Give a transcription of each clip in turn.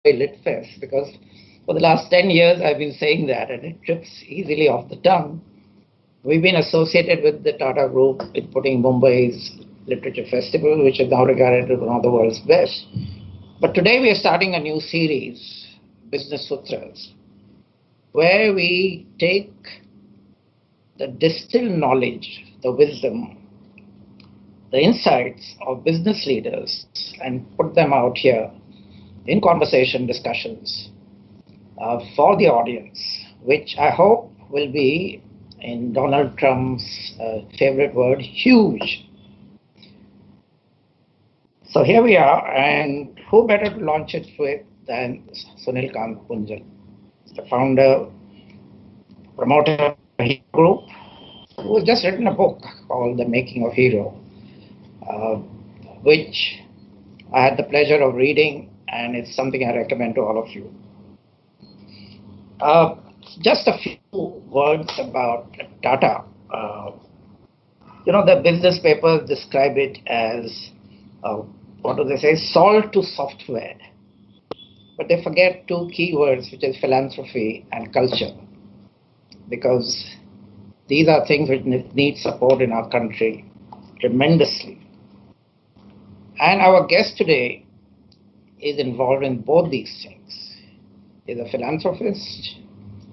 Lit Fest, because for the last 10 years I've been saying that and it trips easily off the tongue. We've been associated with the Tata Group in putting Mumbai's Literature Festival, which is now regarded as one of the world's best. But today we are starting a new series, Business Sutras, where we take the distilled knowledge, the wisdom, the insights of business leaders and put them out here in conversation discussions for the audience, which I hope will be, in Donald Trump's favorite word, huge. So here we are, and who better to launch it with than Sunil Kant Munjal, the founder, promoter of the Hero Group, who has just written a book called The Making of Hero, which I had the pleasure of reading, and it's something I recommend to all of you. Just a few words about Tata. The business papers describe it as, what do they say, salt to software. But they forget two key words, which is philanthropy and culture, because these are things which need support in our country tremendously. And our guest today is involved in both these things. He's a philanthropist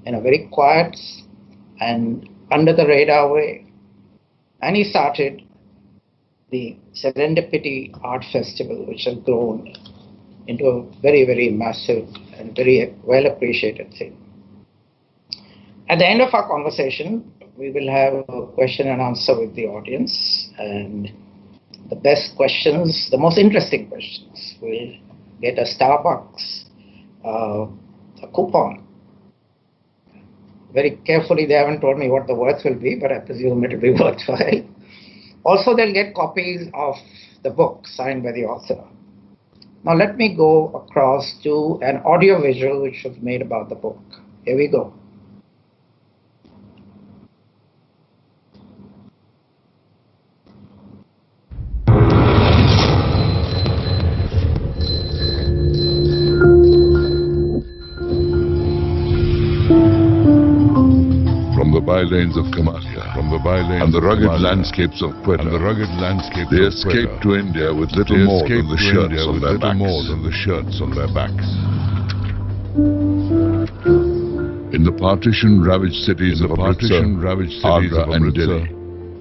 in a very quiet and under the radar way. And he started the Serendipity Art Festival, which has grown into a very, very massive and very well appreciated thing. At the end of our conversation, we will have a question and answer with the audience. And the best questions, the most interesting questions, will get a Starbucks, a coupon. Very carefully, they haven't told me what the worth will be, but I presume it will be worthwhile. Also, they'll get copies of the book signed by the author. Now, let me go across to an audio visual which was made about the book. Here we go. Bylanes of Kamakhya, and the rugged landscapes of Quetta, they escaped to India with little more than the shirts on their backs. In the partition-ravaged cities of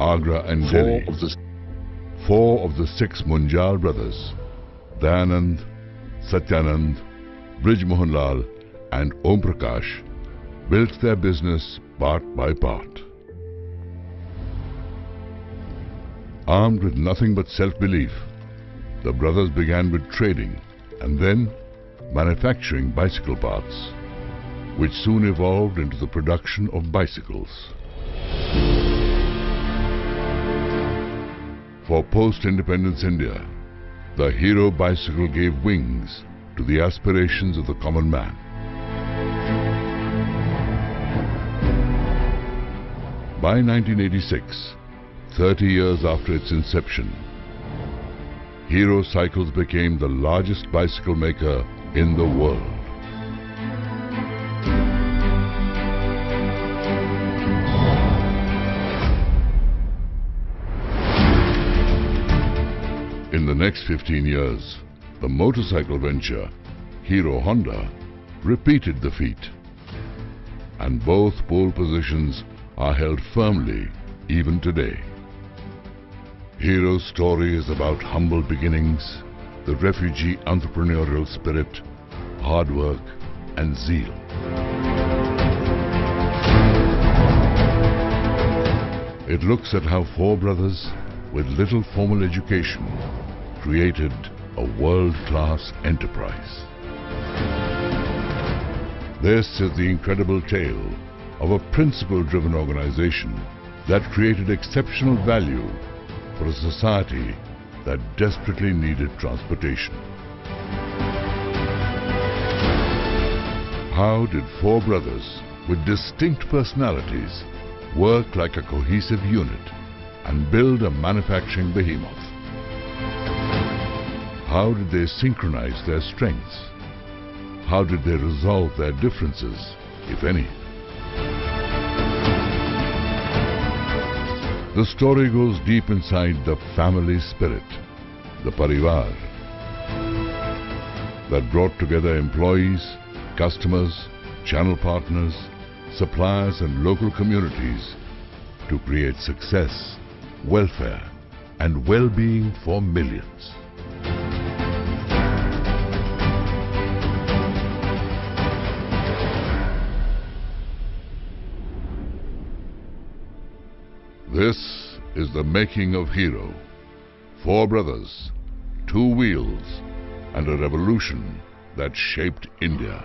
Agra and Delhi, four of the six Munjal brothers, Dayanand, Satyanand, Brij Mohanlal, and Om Prakash, built their business part by part. Armed with nothing but self-belief, the brothers began with trading and then manufacturing bicycle parts, which soon evolved into the production of bicycles. For post-independence India, the Hero bicycle gave wings to the aspirations of the common man. By 1986, 30 years after its inception, Hero Cycles became the largest bicycle maker in the world. In the next 15 years, the motorcycle venture, Hero Honda, repeated the feat, and both pole positions are held firmly even today. Hero's story is about humble beginnings, the refugee entrepreneurial spirit, hard work and zeal. It looks at how four brothers with little formal education created a world-class enterprise. This is the incredible tale of a principle-driven organization that created exceptional value for a society that desperately needed transportation. How did four brothers with distinct personalities work like a cohesive unit and build a manufacturing behemoth? How did they synchronize their strengths? how did they resolve their differences, if any? The story goes deep inside the family spirit, the parivar, that brought together employees, customers, channel partners, suppliers and local communities to create success, welfare and well-being for millions. This is the making of Hero. 4 brothers, 2 wheels, and a revolution that shaped India.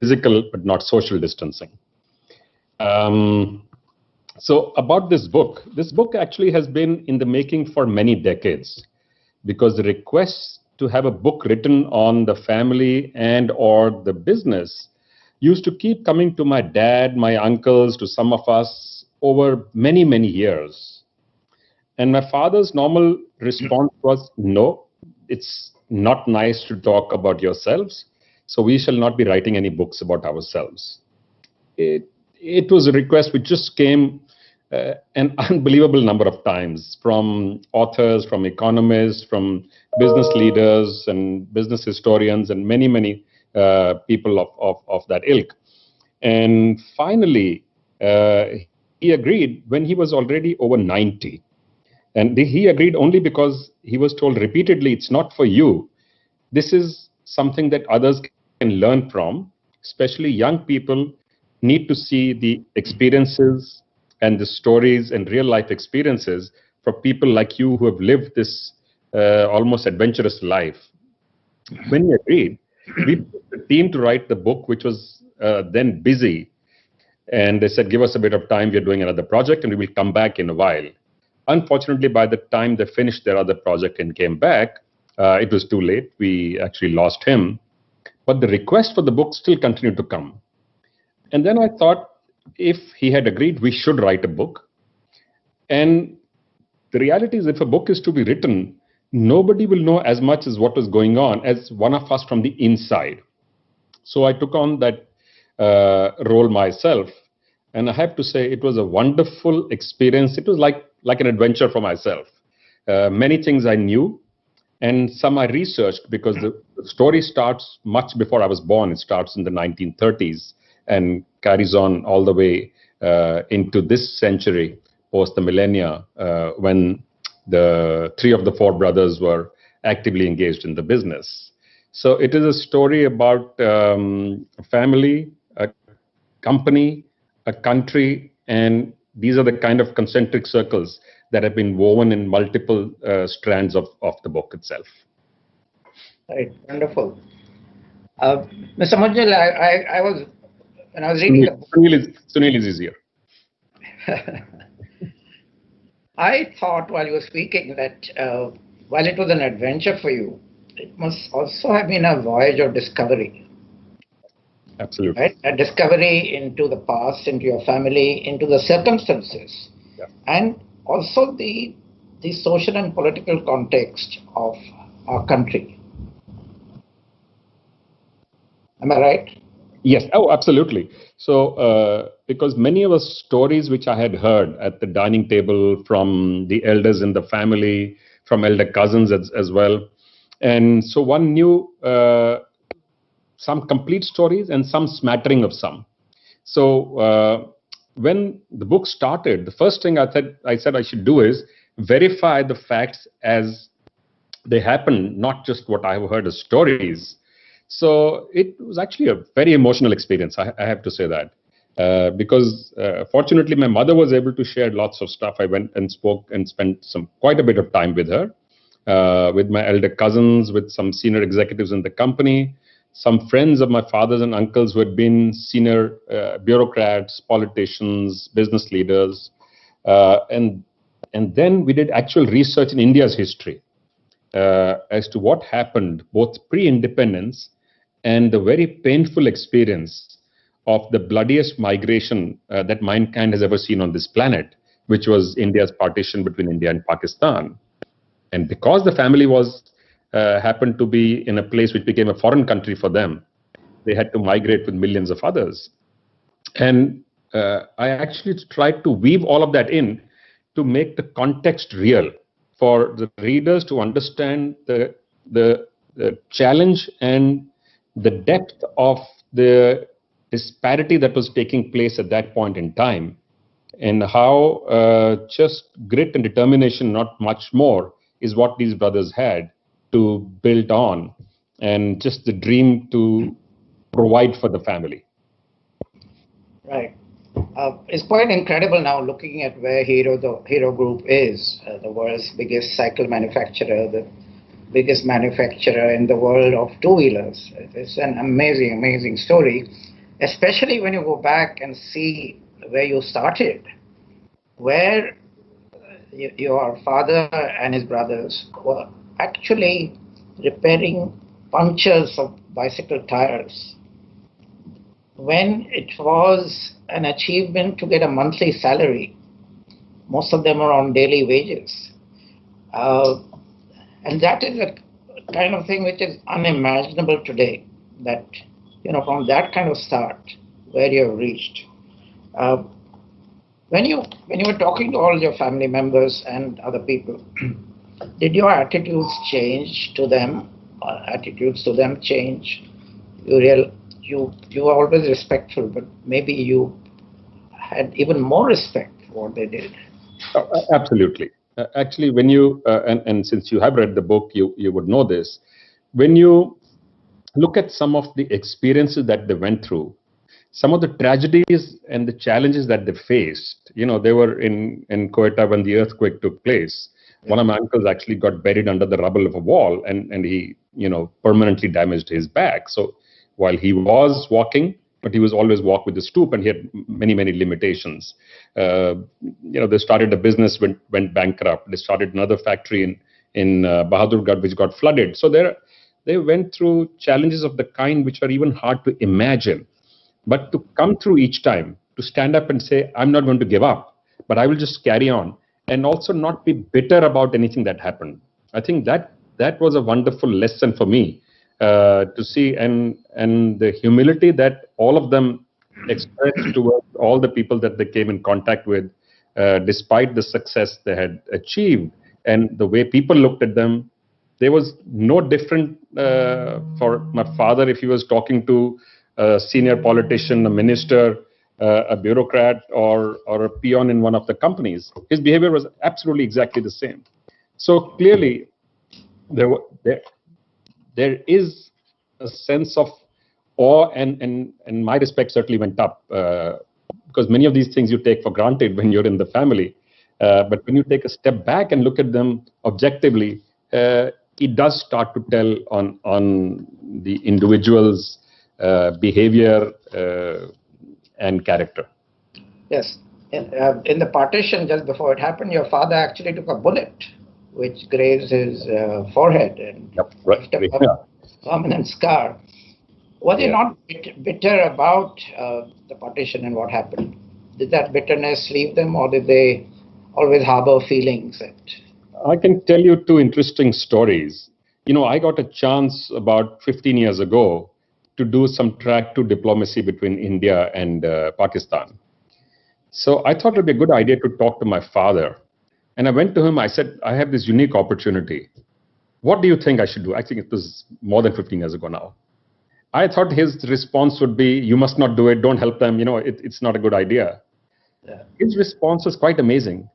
Physical but not social distancing. So about this book actually has been in the making for many decades, because the requests to have a book written on the family and or the business used to keep coming to my dad, my uncles, to some of us over many, many years. And my father's normal response was, no, it's not nice to talk about yourselves, so we shall not be writing any books about ourselves. It was a request which just came an unbelievable number of times from authors, from economists, from business leaders and business historians, and many, many people of that ilk. And finally, he agreed when he was already over 90. And he agreed only because he was told repeatedly, it's not for you. This is something that others can learn from. Especially young people need to see the experiences and the stories and real life experiences for people like you who have lived this almost adventurous life. When we agreed, we put the team to write the book, which was then busy. And they said, give us a bit of time. We're doing another project and we will come back in a while. Unfortunately, by the time they finished their other project and came back, it was too late. We actually lost him. But the request for the book still continued to come. And then I thought, if he had agreed, we should write a book. And the reality is, if a book is to be written, nobody will know as much as what was going on as one of us from the inside. So I took on that role myself. And I have to say, it was a wonderful experience. It was like an adventure for myself. Many things I knew, and some I researched, because the story starts much before I was born. It starts in the 1930s and carries on all the way into this century, post the millennia, when the 3 of the 4 brothers were actively engaged in the business. So it is a story about a family, a company, a country, and these are the kind of concentric circles that have been woven in multiple strands of the book itself. Right, wonderful. Mr. Munjal, I was, when I was reading the book, Sunil is easier. I thought while you were speaking that while it was an adventure for you, it must also have been a voyage of discovery. Absolutely. Right? A discovery into the past, into your family, into the circumstances, yeah. And also the social and political context of our country. Am I right? Yes. Oh, absolutely. So, because many of the stories which I had heard at the dining table from the elders in the family, from elder cousins as well, and so one knew some complete stories and some smattering of some. So when the book started, the first thing I said I should do is verify the facts as they happened, not just what I have heard as stories. So it was actually a very emotional experience, I have to say that. Because fortunately, my mother was able to share lots of stuff. I went and spoke and spent quite a bit of time with her, with my elder cousins, with some senior executives in the company, some friends of my fathers and uncles who had been senior bureaucrats, politicians, business leaders, and then we did actual research in India's history as to what happened both pre-independence and the very painful experience of the bloodiest migration that mankind has ever seen on this planet, which was India's partition between India and Pakistan. And because the family was happened to be in a place which became a foreign country for them, they had to migrate with millions of others. And I actually tried to weave all of that in to make the context real for the readers to understand the challenge and the depth of the disparity that was taking place at that point in time, and how just grit and determination, not much more, is what these brothers had to build on, and just the dream to provide for the family. Right. It's quite incredible now looking at where the Hero Group is, the world's biggest cycle manufacturer, the biggest manufacturer in the world of two-wheelers. It's an amazing, amazing story, especially when you go back and see where you started, where your father and his brothers were actually repairing punctures of bicycle tires, when it was an achievement to get a monthly salary. Most of them are on daily wages. And that is a kind of thing which is unimaginable today, that, from that kind of start, where you have reached. When you were talking to all your family members and other people, did your attitudes change to them? Attitudes to them change? You were always respectful, but maybe you had even more respect for what they did. Absolutely. Actually, when you and since you have read the book, you would know this. When you look at some of the experiences that they went through, some of the tragedies and the challenges that they faced, they were in Quetta when the earthquake took place. One of my uncles actually got buried under the rubble of a wall, and he, permanently damaged his back. So while he was walking, but he was always walk with a stoop, and he had many, many limitations. They started a business, went bankrupt. They started another factory in Bahadurgarh, which got flooded. So they went through challenges of the kind which are even hard to imagine. But to come through each time, to stand up and say, I'm not going to give up, but I will just carry on, and also not be bitter about anything that happened. I think that was a wonderful lesson for me to see, and the humility that all of them expressed towards all the people that they came in contact with, despite the success they had achieved, and the way people looked at them. There was no different for my father if he was talking to a senior politician, a minister, a bureaucrat, or a peon in one of the companies. His behavior was absolutely exactly the same. So clearly, there is a sense of awe, and my respect certainly went up, because many of these things you take for granted when you're in the family. But when you take a step back and look at them objectively, it does start to tell on the individual's behavior and character. Yes. In the partition, just before it happened, your father actually took a bullet which grazed his forehead and left a permanent scar. Was he not bitter about the partition and what happened? Did that bitterness leave them, or did they always harbor feelings? I can tell you two interesting stories. I got a chance about 15 years ago to do some track to diplomacy between India and Pakistan. So I thought it would be a good idea to talk to my father. And I went to him, I said, I have this unique opportunity. What do you think I should do? I think it was more than 15 years ago now. I thought his response would be, you must not do it, don't help them, it's not a good idea. Yeah. His response was quite amazing.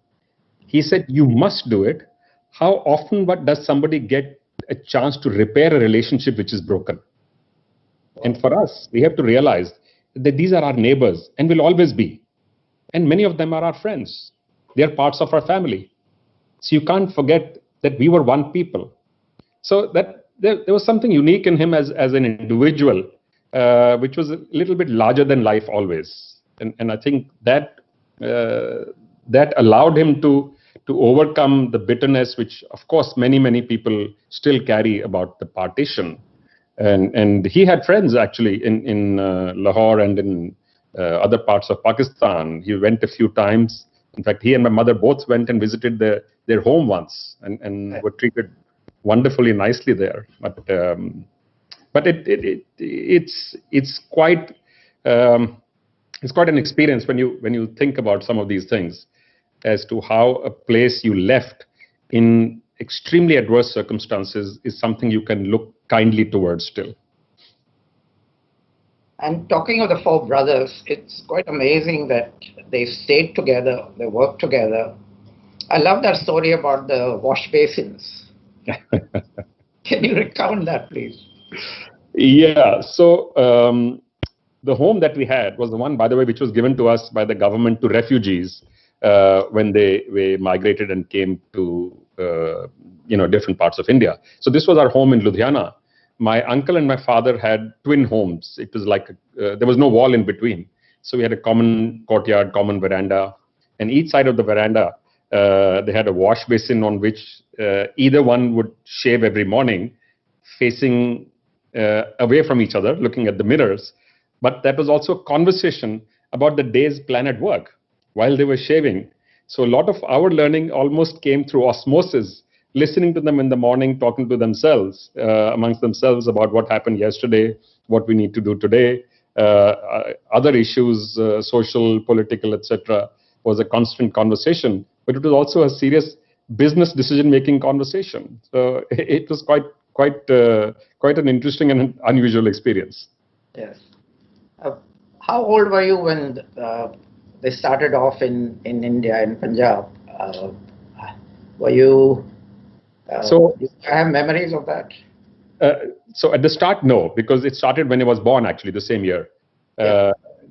He said, you must do it. How often does somebody get a chance to repair a relationship which is broken. And for us, we have to realize that these are our neighbors and will always be. And many of them are our friends. They are parts of our family. So you can't forget that we were one people. So that there was something unique in him as an individual, which was a little bit larger than life always. And I think that that allowed him to overcome the bitterness, which of course many people still carry about the partition. And he had friends actually in Lahore and in other parts of Pakistan. He went a few times. In fact, he and my mother both went and visited their home once and were treated wonderfully nicely there. But it's quite an experience when you think about some of these things as to how a place you left in extremely adverse circumstances is something you can look kindly towards still. And talking of the four brothers, it's quite amazing that they stayed together, they worked together. I love that story about the wash basins. Can you recount that, please? Yeah. So the home that we had was the one, by the way, which was given to us by the government to refugees when they migrated and came to different parts of India. So this was our home in Ludhiana. My uncle and my father had twin homes. It was like there was no wall in between. So we had a common courtyard, common veranda, and each side of the veranda they had a wash basin on which either one would shave every morning, facing away from each other, looking at the mirrors. But that was also a conversation about the day's plan at work while they were shaving. So a lot of our learning almost came through osmosis, listening to them in the morning, talking to themselves, amongst themselves about what happened yesterday, what we need to do today, other issues, social, political, etc., was a constant conversation. But it was also a serious business decision-making conversation. So it was quite an interesting and unusual experience. Yes. How old were you when they started off in India, in Punjab? Were you... do you have memories of that? So at the start, no, because it started when I was born, actually, the same year.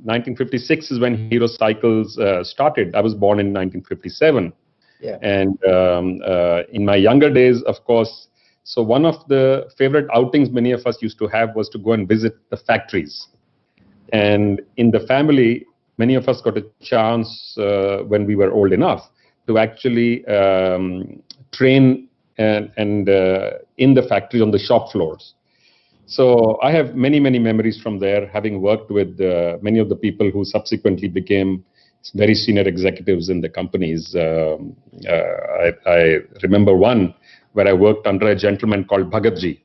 1956 is when Hero Cycles started. I was born in 1957. Yeah. And in my younger days, of course, so one of the favorite outings many of us used to have was to go and visit the factories. And in the family, many of us got a chance when we were old enough to actually train and in the factories on the shop floors. So I have many memories from there, having worked with many of the people who subsequently became very senior executives in the companies. I remember one where I worked under a gentleman called Bhagatji.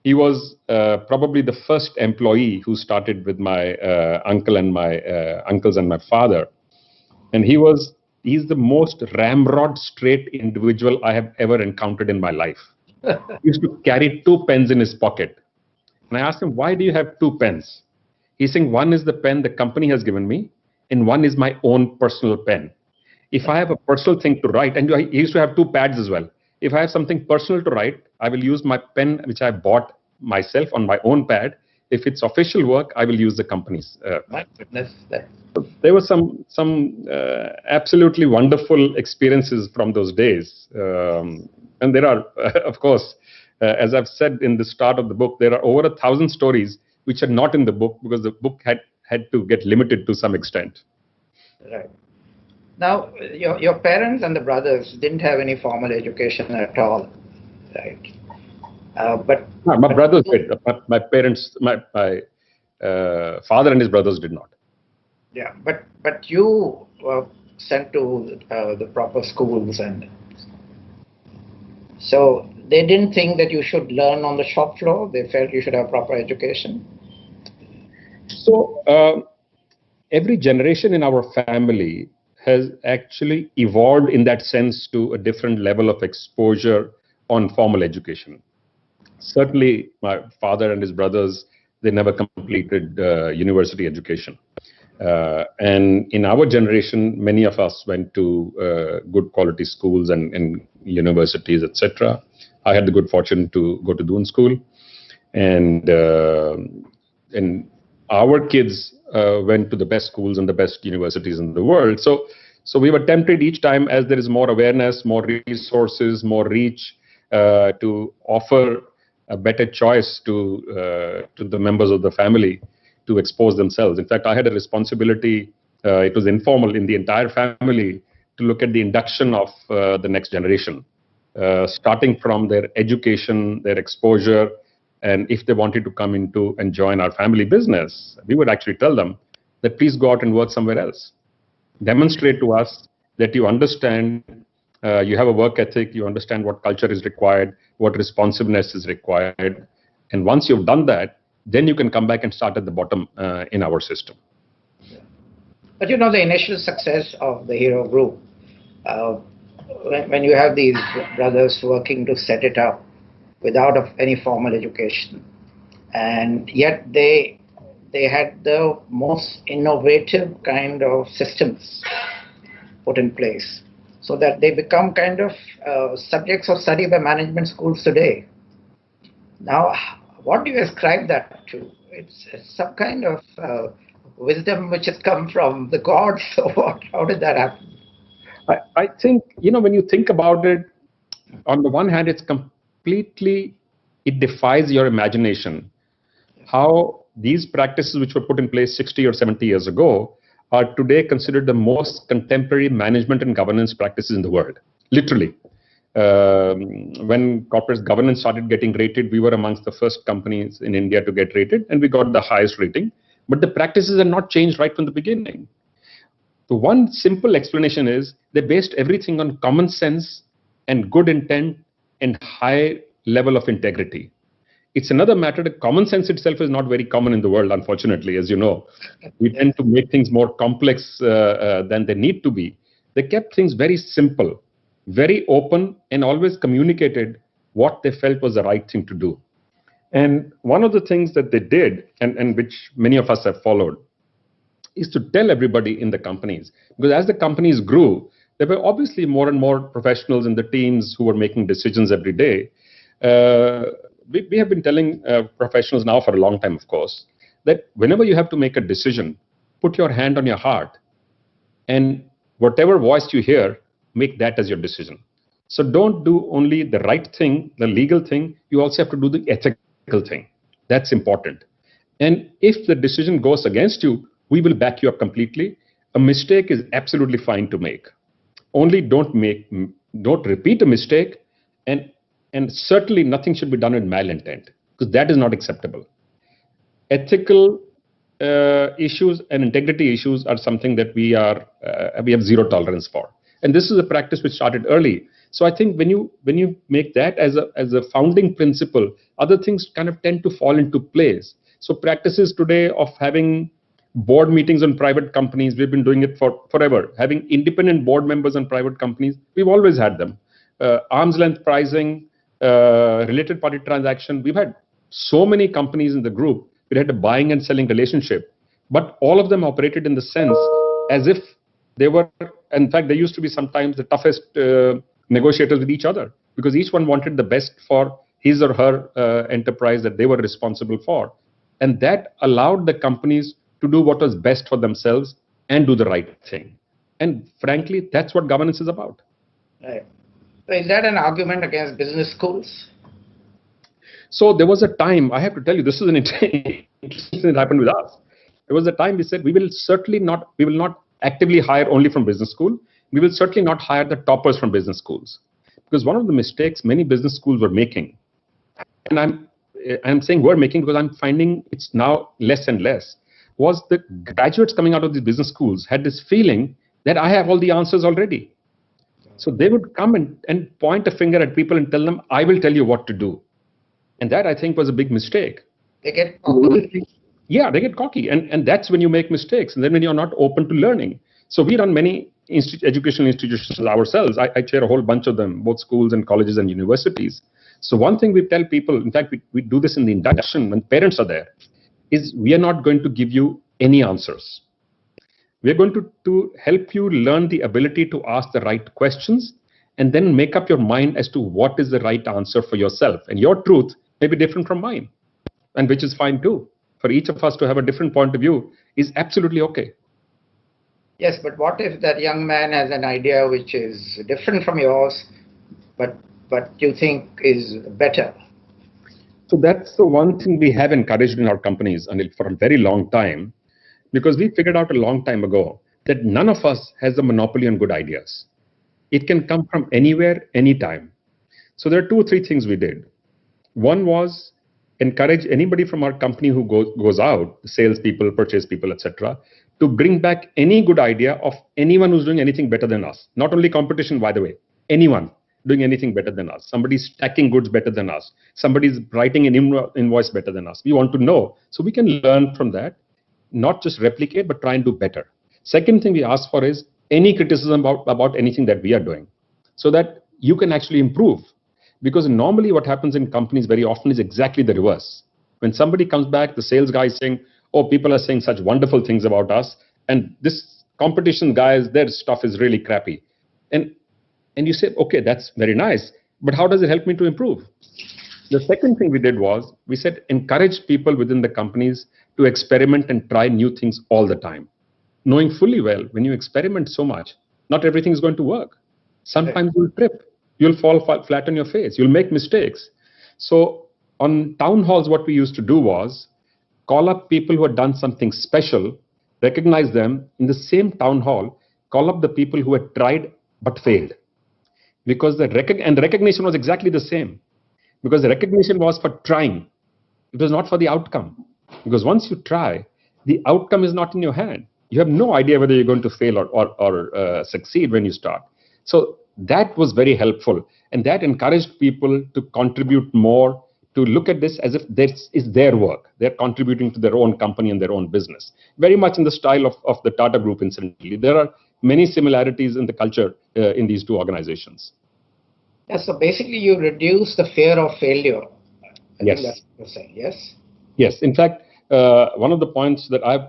He was probably the first employee who started with my uncle and my uncles and my father. And he's the most ramrod straight individual I have ever encountered in my life. He used to carry 2 pens in his pocket. And I asked him, why do you have 2 pens? He's saying, one is the pen the company has given me, and one is my own personal pen. If I have a personal thing to write, and he used to have 2 pads as well. If I have something personal to write, I will use my pen, which I bought myself on my own pad. If it's official work, I will use the company's. My goodness. There were some absolutely wonderful experiences from those days. And there are, of course, as I've said in the start of the book, there are over 1,000 stories which are not in the book because the book had to get limited to some extent. Right. Now, your parents and the brothers didn't have any formal education at all, right? But my brothers did, but my parents, my father and his brothers did not. Yeah, but you were sent to the proper schools, and so they didn't think that you should learn on the shop floor. They felt you should have proper education. So every generation in our family has actually evolved in that sense to a different level of exposure on formal education. Certainly, my father and his brothers, they never completed university education. And in our generation, many of us went to good quality schools and universities, etc. I had the good fortune to go to Doon School, and our kids went to the best schools and the best universities in the world. So we were tempted each time, as there is more awareness, more resources, more reach, to offer a better choice to the members of the family to expose themselves. In fact, I had a responsibility, it was informal, in the entire family to look at the induction of the next generation, starting from their education, their exposure, and if they wanted to come into and join our family business, we would actually tell them that please go out and work somewhere else. Demonstrate to us that you understand, you have a work ethic, you understand what culture is required, what responsiveness is required. And once you've done that, then you can come back and start at the bottom in our system. But you know, the initial success of the Hero Group, when you have these brothers working to set it up without any formal education, and yet they had the most innovative kind of systems put in place, so that they become kind of subjects of study by management schools today. Now, what do you ascribe that to? It's some kind of wisdom which has come from the gods, or what? How did that happen? I think, when you think about it, on the one hand, it defies your imagination how these practices, which were put in place 60 or 70 years ago, are today considered the most contemporary management and governance practices in the world. Literally. When corporate governance started getting rated, we were amongst the first companies in India to get rated, and we got the highest rating. But the practices are not changed right from the beginning. The one simple explanation is they based everything on common sense and good intent and high level of integrity. It's another matter that common sense itself is not very common in the world, unfortunately, as you know. We tend to make things more complex than they need to be. They kept things very simple, very open, and always communicated what they felt was the right thing to do. And one of the things that they did, and which many of us have followed, is to tell everybody in the companies. Because as the companies grew, there were obviously more and more professionals in the teams who were making decisions every day. We have been telling professionals now for a long time, of course, that whenever you have to make a decision, put your hand on your heart, and whatever voice you hear, make that as your decision. So don't do only the right thing, the legal thing, you also have to do the ethical thing. That's important. And if the decision goes against you, we will back you up completely. A mistake is absolutely fine to make. Only don't repeat a mistake, and certainly nothing should be done with malintent, because that is not acceptable. Ethical issues and integrity issues are something that we have zero tolerance for. And this is a practice which started early. So I think when you make that as a founding principle, other things kind of tend to fall into place. So practices today of having board meetings on private companies, we've been doing it forever. Having independent board members on private companies, we've always had them. Arm's length pricing, related party transaction. We've had so many companies in the group. We had a buying and selling relationship, but all of them operated in the sense as if they were, in fact, they used to be sometimes the toughest negotiators with each other, because each one wanted the best for his or her enterprise that they were responsible for. And that allowed the companies to do what was best for themselves and do the right thing. And frankly, that's what governance is about. Right. So is that an argument against business schools? So there was a time, I have to tell you, this is an interesting thing that happened with us. There was a time we said we will not actively hire only from business school. We will certainly not hire the toppers from business schools. Because one of the mistakes many business schools were making, and I'm saying we're making because I'm finding it's now less and less, was the graduates coming out of these business schools had this feeling that I have all the answers already. So they would come and point a finger at people and tell them, I will tell you what to do. And that, I think, was a big mistake. They get cocky. Yeah, they get cocky. And that's when you make mistakes. And then when you're not open to learning. So we run many educational institutions ourselves. I chair a whole bunch of them, both schools and colleges and universities. So one thing we tell people, in fact, we do this in the induction when parents are there, is we are not going to give you any answers. We are going to help you learn the ability to ask the right questions and then make up your mind as to what is the right answer for yourself. And your truth may be different from mine, and which is fine too. For each of us to have a different point of view is absolutely okay. Yes, but what if that young man has an idea which is different from yours, but you think is better? So that's the one thing we have encouraged in our companies, Anil, for a very long time, because we figured out a long time ago that none of us has a monopoly on good ideas. It can come from anywhere, anytime. So there are 2 or 3 things we did. One was encourage anybody from our company who goes out, salespeople, purchase people, etc., to bring back any good idea of anyone who's doing anything better than us. Not only competition, by the way, anyone doing anything better than us. Somebody's stacking goods better than us. Somebody's writing an invoice better than us. We want to know so we can learn from that, not just replicate, but try and do better. Second thing we ask for is any criticism about anything that we are doing so that you can actually improve. Because normally what happens in companies very often is exactly the reverse. When somebody comes back, the sales guy is saying, oh, people are saying such wonderful things about us, and this competition guys, their stuff is really crappy. And you say, okay, that's very nice, but how does it help me to improve? The second thing we did was, we said, encourage people within the companies to experiment and try new things all the time. Knowing fully well, when you experiment so much, not everything is going to work. Sometimes you'll trip. You'll fall flat on your face. You'll make mistakes. So on town halls, what we used to do was call up people who had done something special, recognize them in the same town hall, call up the people who had tried but failed. Because the recognition was exactly the same. Because the recognition was for trying. It was not for the outcome. Because once you try, the outcome is not in your hand. You have no idea whether you're going to fail or succeed when you start. So that was very helpful. And that encouraged people to contribute more, to look at this as if this is their work. They're contributing to their own company and their own business. Very much in the style of the Tata Group, incidentally. There are many similarities in the culture in these 2 organizations. Yeah, so basically you reduce the fear of failure. I think that's what you're saying, yes? Yes. In fact, one of the points that I've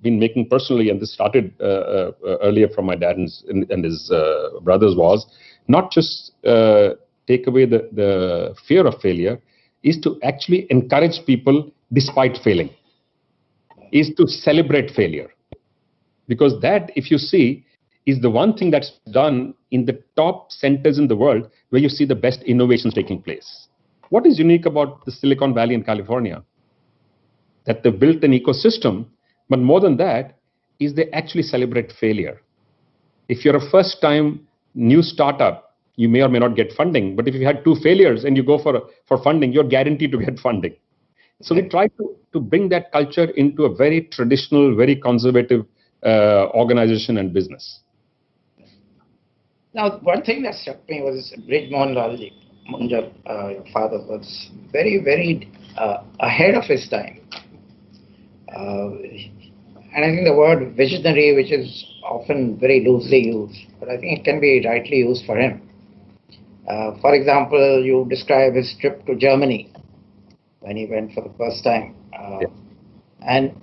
been making personally, and this started earlier from my dad and his brothers, was not just take away the fear of failure, is to actually encourage people despite failing, is to celebrate failure. Because that, if you see, is the one thing that's done in the top centers in the world where you see the best innovations taking place. What is unique about the Silicon Valley in California? That they've built an ecosystem, but more than that, is they actually celebrate failure. If you're a first-time new startup, you may or may not get funding, but if you had 2 failures and you go for funding, you're guaranteed to get funding. So we try to bring that culture into a very traditional, very conservative organization and business. Now, one thing that struck me was Munjal, your father, was very, very ahead of his time. And I think the word visionary, which is often very loosely used, but I think it can be rightly used for him. For example, you describe his trip to Germany when he went for the first time. And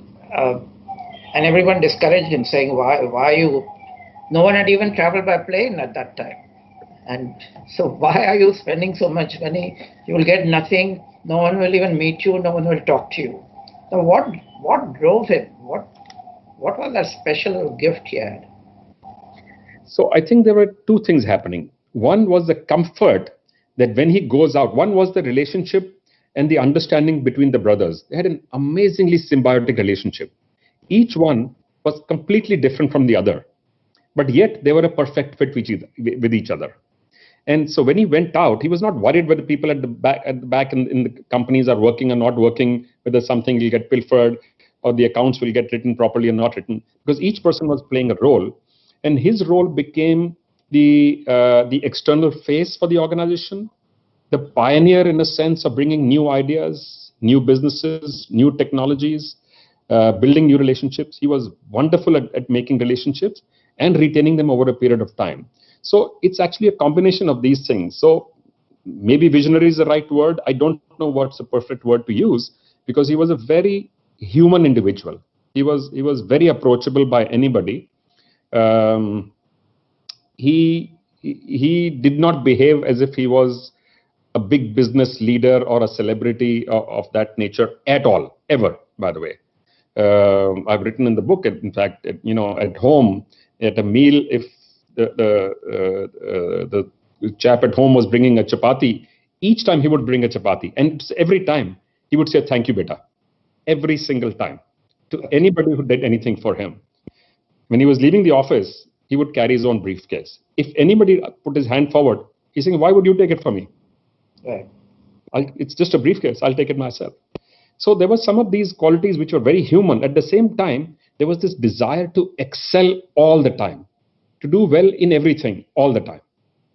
everyone discouraged him, saying, why you... No one had even traveled by plane at that time. And so why are you spending so much money? You will get nothing. No one will even meet you. No one will talk to you. So what drove him? What was that special gift he had? So I think there were 2 things happening. One was the comfort that when he goes out, one was the relationship and the understanding between the brothers. They had an amazingly symbiotic relationship. Each one was completely different from the other, but yet they were a perfect fit with each other. And so when he went out, he was not worried whether people at the back in the companies are working or not working, whether something will get pilfered or the accounts will get written properly or not written, because each person was playing a role, and his role became the external face for the organization, the pioneer in a sense of bringing new ideas, new businesses, new technologies, building new relationships. He was wonderful at making relationships and retaining them over a period of time. So it's actually a combination of these things. So maybe visionary is the right word. I don't know what's the perfect word to use, because he was a very human individual. He was very approachable by anybody. He he did not behave as if he was a big business leader or a celebrity of that nature at all, ever, by the way. I've written in the book, in fact, at home, at a meal, if the chap at home was bringing a chapati, each time he would bring a chapati. And every time he would say, "Thank you, beta." Every single time to anybody who did anything for him. When he was leaving the office, he would carry his own briefcase. If anybody put his hand forward, he's saying, "Why would you take it from me? Right. It's just a briefcase. I'll take it myself." So there were some of these qualities which were very human. At the same time, there was this desire to excel all the time, to do well in everything all the time.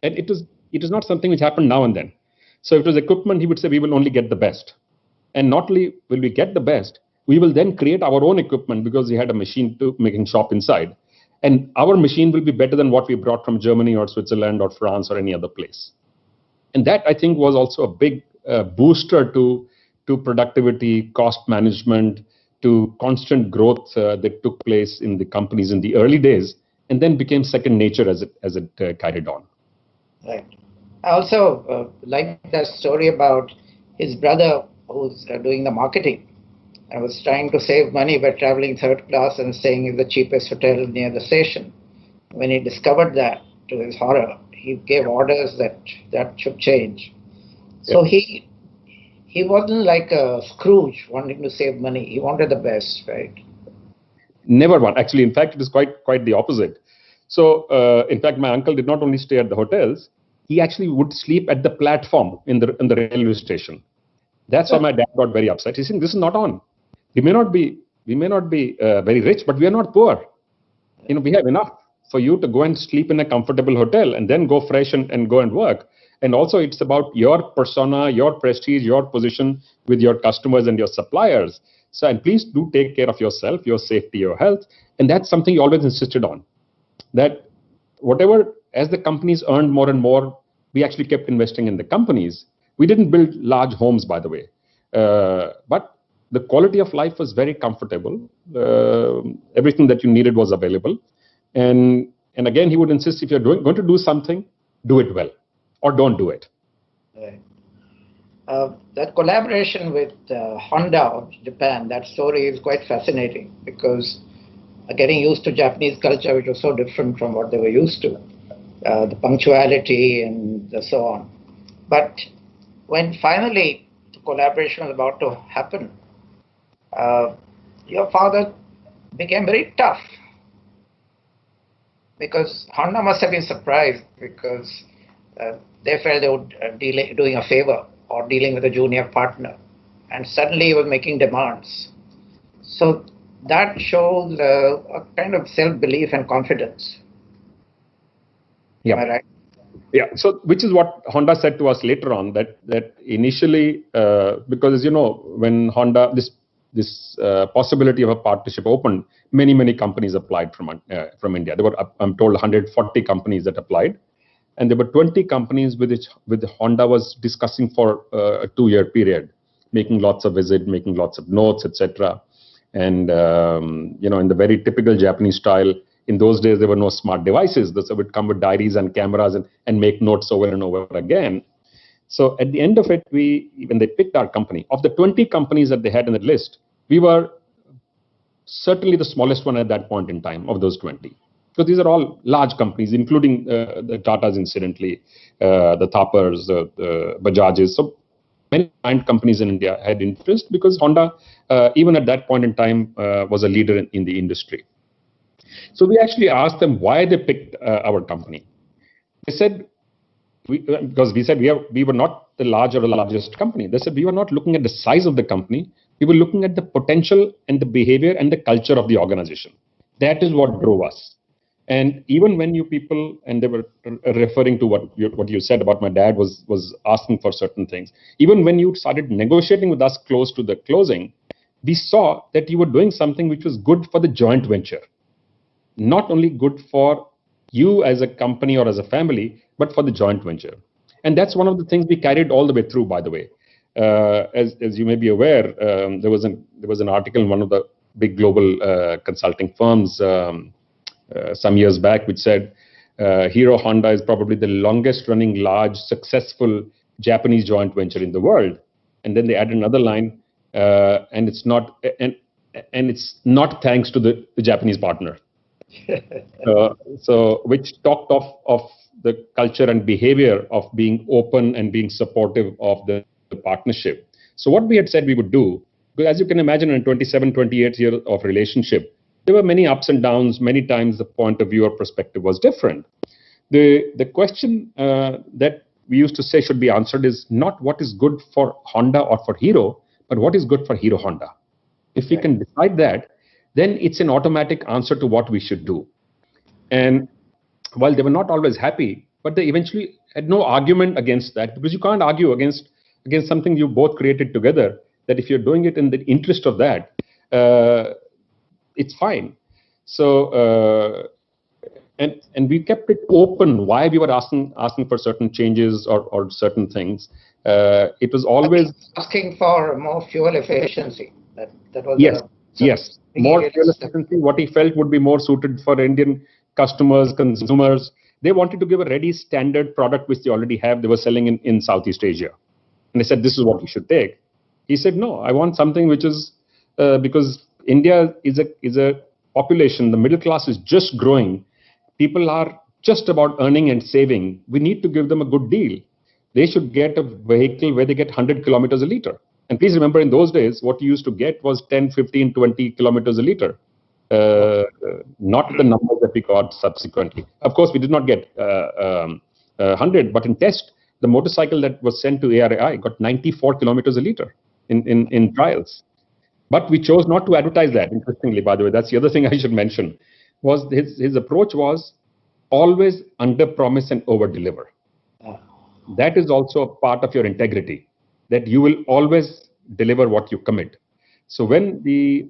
And it is not something which happened now and then. So if it was equipment, he would say, "We will only get the best." And not only will we get the best, we will then create our own equipment because he had a machine to making shop inside. And our machine will be better than what we brought from Germany or Switzerland or France or any other place. And that, I think, was also a big booster to productivity, cost management, to constant growth that took place in the companies in the early days, and then became second nature as it carried on. Right. I also like that story about his brother who's doing the marketing. I was trying to save money by traveling third class and staying in the cheapest hotel near the station. When he discovered that, to his horror, he gave orders that should change. So he wasn't like a Scrooge wanting to save money. He wanted the best, right? Never one. Actually, in fact, it is quite the opposite. So, in fact, my uncle did not only stay at the hotels, he actually would sleep at the platform in the railway station. That's why my dad got very upset. He said, "This is not on. We may not be very rich, but we are not poor. We have enough for you to go and sleep in a comfortable hotel and then go fresh and go and work. And also, it's about your persona, your prestige, your position with your customers and your suppliers. So, and please do take care of yourself, your safety, your health." And that's something he always insisted on. That whatever, as the companies earned more and more, we actually kept investing in the companies. We didn't build large homes, by the way. But the quality of life was very comfortable. Everything that you needed was available. And again, he would insist, if you're going to do something, do it well, or don't do it. Right. That collaboration with Honda of Japan, that story is quite fascinating because getting used to Japanese culture, which was so different from what they were used to, the punctuality and so on. But when finally the collaboration was about to happen, your father became very tough because Honda must have been surprised because they felt they were doing a favor or dealing with a junior partner, and suddenly he was making demands. So that shows a kind of self-belief and confidence. Yeah. Am I right? Yeah. So, which is what Honda said to us later on, that initially, because as you know, when Honda this possibility of a partnership opened, many companies applied from India. There were, I'm told, 140 companies that applied, and there were 20 companies with Honda was discussing for a 2-year period, making lots of visits, making lots of notes, etc. And in the very typical Japanese style, in those days there were no smart devices. So it would come with diaries and cameras and make notes over and over again. So at the end of it, when they picked our company, of the 20 companies that they had in the list, we were certainly the smallest one at that point in time of those 20. So these are all large companies, including the Tatas, incidentally, the Thappers, the Bajajes. So many giant companies in India had interest because Honda, even at that point in time, was a leader in the industry. So we actually asked them why they picked our company. They said, because we said we were not the largest company. They said we were not looking at the size of the company. We were looking at the potential and the behavior and the culture of the organization. That is what drove us. And even when you people, and they were referring to what you said about my dad was asking for certain things. Even when you started negotiating with us close to the closing, we saw that you were doing something which was good for the joint venture. Not only good for you as a company or as a family, but for the joint venture. And that's one of the things we carried all the way through, by the way. As you may be aware, there was an article in one of the big global consulting firms some years back which said Hero Honda is probably the longest running, large, successful Japanese joint venture in the world. And then they added another line, and it's not thanks to the Japanese partner. So which talked of the culture and behavior of being open and being supportive of the partnership. So what we had said we would do, because as you can imagine, in 27, 28 years of relationship, there were many ups and downs. Many times the point of view or perspective was different. The question that we used to say should be answered is not what is good for Honda or for Hero, but what is good for Hero Honda. If we can decide that, then it's an automatic answer to what we should do. And while they were not always happy, but they eventually had no argument against that, because you can't argue against something you both created together, that if you're doing it in the interest of that, it's fine. So, and we kept it open why we were asking for certain changes or certain things. It was always asking for more fuel efficiency. That was yes. More fuel efficiency, what he felt would be more suited for Indian customers, consumers. They wanted to give a ready standard product which they already have. They were selling in Southeast Asia. And they said, this is what you should take. He said, no, I want something which is, because India is a population, the middle class is just growing. People are just about earning and saving. We need to give them a good deal. They should get a vehicle where they get 100 kilometers a liter. And please remember, in those days, what you used to get was 10, 15, 20 kilometers a liter. Not the numbers that we got subsequently. Of course, we did not get 100, but in test, the motorcycle that was sent to ARAI got 94 kilometers a liter in trials. But we chose not to advertise that, interestingly, by the way. That's the other thing I should mention, was his approach was always under-promise and over-deliver. That is also a part of your integrity, that you will always deliver what you commit. So when the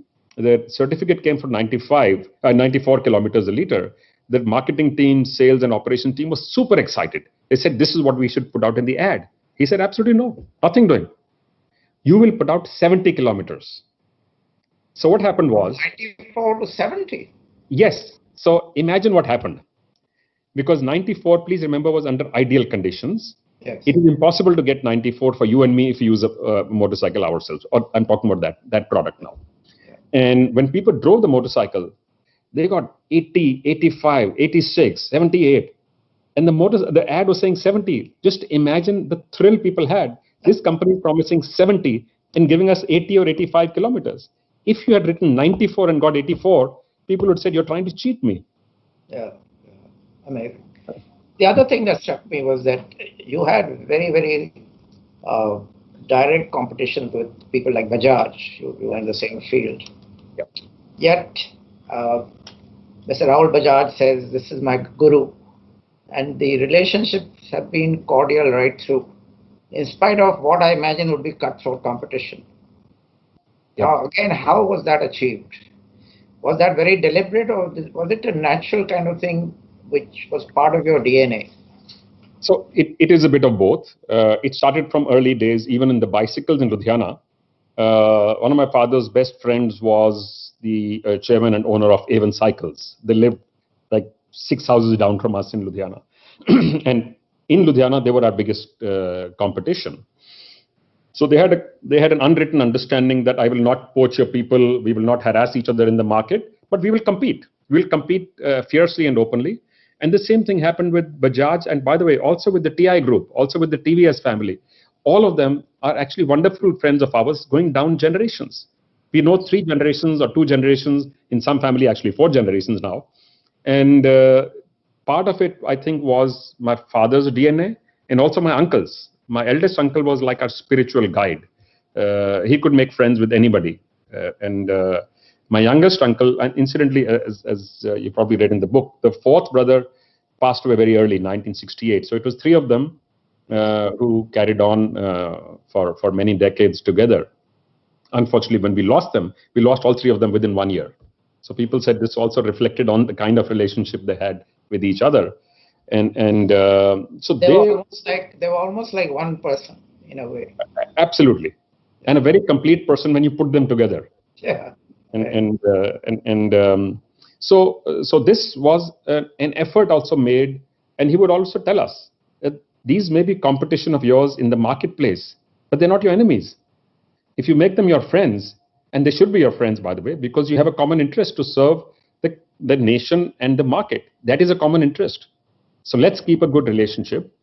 certificate came for 94 kilometers a liter, the marketing team, sales and operation team was super excited. They said, this is what we should put out in the ad. He said, absolutely no, nothing doing. You will put out 70 kilometers. So what happened was 94 to 70. Yes. So imagine what happened. Because 94, please remember, was under ideal conditions. Yes. It is impossible to get 94 for you and me if we use a motorcycle ourselves. Or I'm talking about that product now. Yeah. And when people drove the motorcycle, they got 80, 85, 86, 78. And the ad was saying 70. Just imagine the thrill people had. This company promising 70 and giving us 80 or 85 kilometers. If you had written 94 and got 84, people would say, you're trying to cheat me. Yeah. Amazing. The other thing that struck me was that you had very, very direct competition with people like Bajaj. You were in the same field. Yep. Yet, Mr. Rahul Bajaj says, this is my guru. And the relationships have been cordial right through, in spite of what I imagine would be cutthroat competition. Yep. Now, again, how was that achieved? Was that very deliberate, or was it a natural kind of thing which was part of your DNA? So it is a bit of both. It started from early days, even in the bicycles in Ludhiana. One of my father's best friends was the chairman and owner of Avon Cycles. They lived like 6 houses down from us in Ludhiana. And in Ludhiana, they were our biggest competition. So they had an unwritten understanding that I will not poach your people, we will not harass each other in the market, but we will compete. We'll compete fiercely and openly. And the same thing happened with Bajaj, and by the way, also with the TI group, also with the TVS family. All of them are actually wonderful friends of ours going down generations. We know 3 generations or 2 generations, in some family actually 4 generations now. And part of it, I think, was my father's DNA and also my uncle's. My eldest uncle was like our spiritual guide. He could make friends with anybody. And my youngest uncle, and incidentally, as you probably read in the book, the 4th brother passed away very early, 1968. So it was 3 of them who carried on for many decades together. Unfortunately, when we lost them, we lost all 3 of them within 1 year. So people said this also reflected on the kind of relationship they had with each other. And so they were almost like one person in a way. Absolutely, and a very complete person when you put them together. Yeah. So this was an effort also made, and he would also tell us that these may be competition of yours in the marketplace, but they're not your enemies. If you make them your friends, and they should be your friends, by the way, because you have a common interest to serve the nation and the market. That is a common interest. So let's keep a good relationship.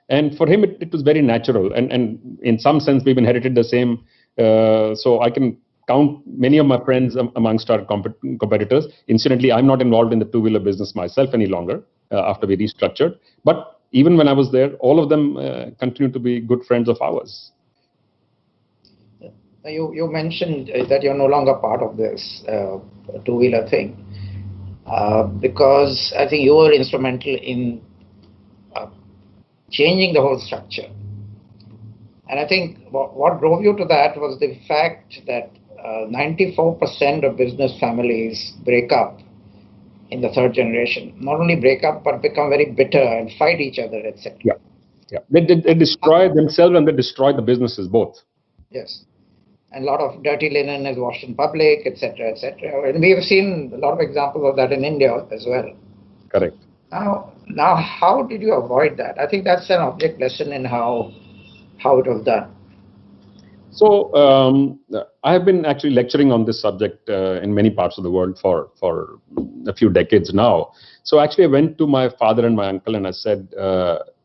And for him, it was very natural. And in some sense, we've inherited the same. So I can count many of my friends amongst our competitors. Incidentally, I'm not involved in the two-wheeler business myself any longer after we restructured. But even when I was there, all of them continue to be good friends of ours. You mentioned that you're no longer part of this two-wheeler thing because I think you were instrumental in changing the whole structure. And I think what drove you to that was the fact that 94% of business families break up in the third generation. Not only break up, but become very bitter and fight each other, etc. Yeah. They destroy themselves and they destroy the businesses both. Yes. And a lot of dirty linen is washed in public, etc., etc. And we have seen a lot of examples of that in India as well. Correct. Now, how did you avoid that? I think that's an object lesson in how it was done. So I have been actually lecturing on this subject in many parts of the world for a few decades now. So actually, I went to my father and my uncle and I said,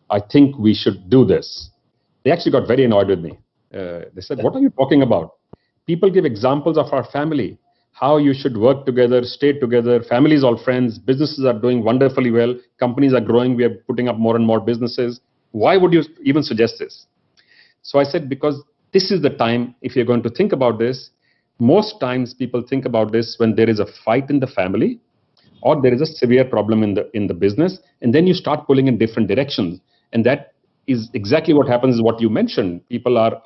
I think we should do this. They actually got very annoyed with me. They said, what are you talking about? People give examples of our family, how you should work together, stay together, families all friends, businesses are doing wonderfully well, companies are growing, we are putting up more and more businesses. Why would you even suggest this? So I said, because this is the time, if you're going to think about this, most times people think about this when there is a fight in the family or there is a severe problem in the business, and then you start pulling in different directions. And that is exactly what happens, is what you mentioned. People are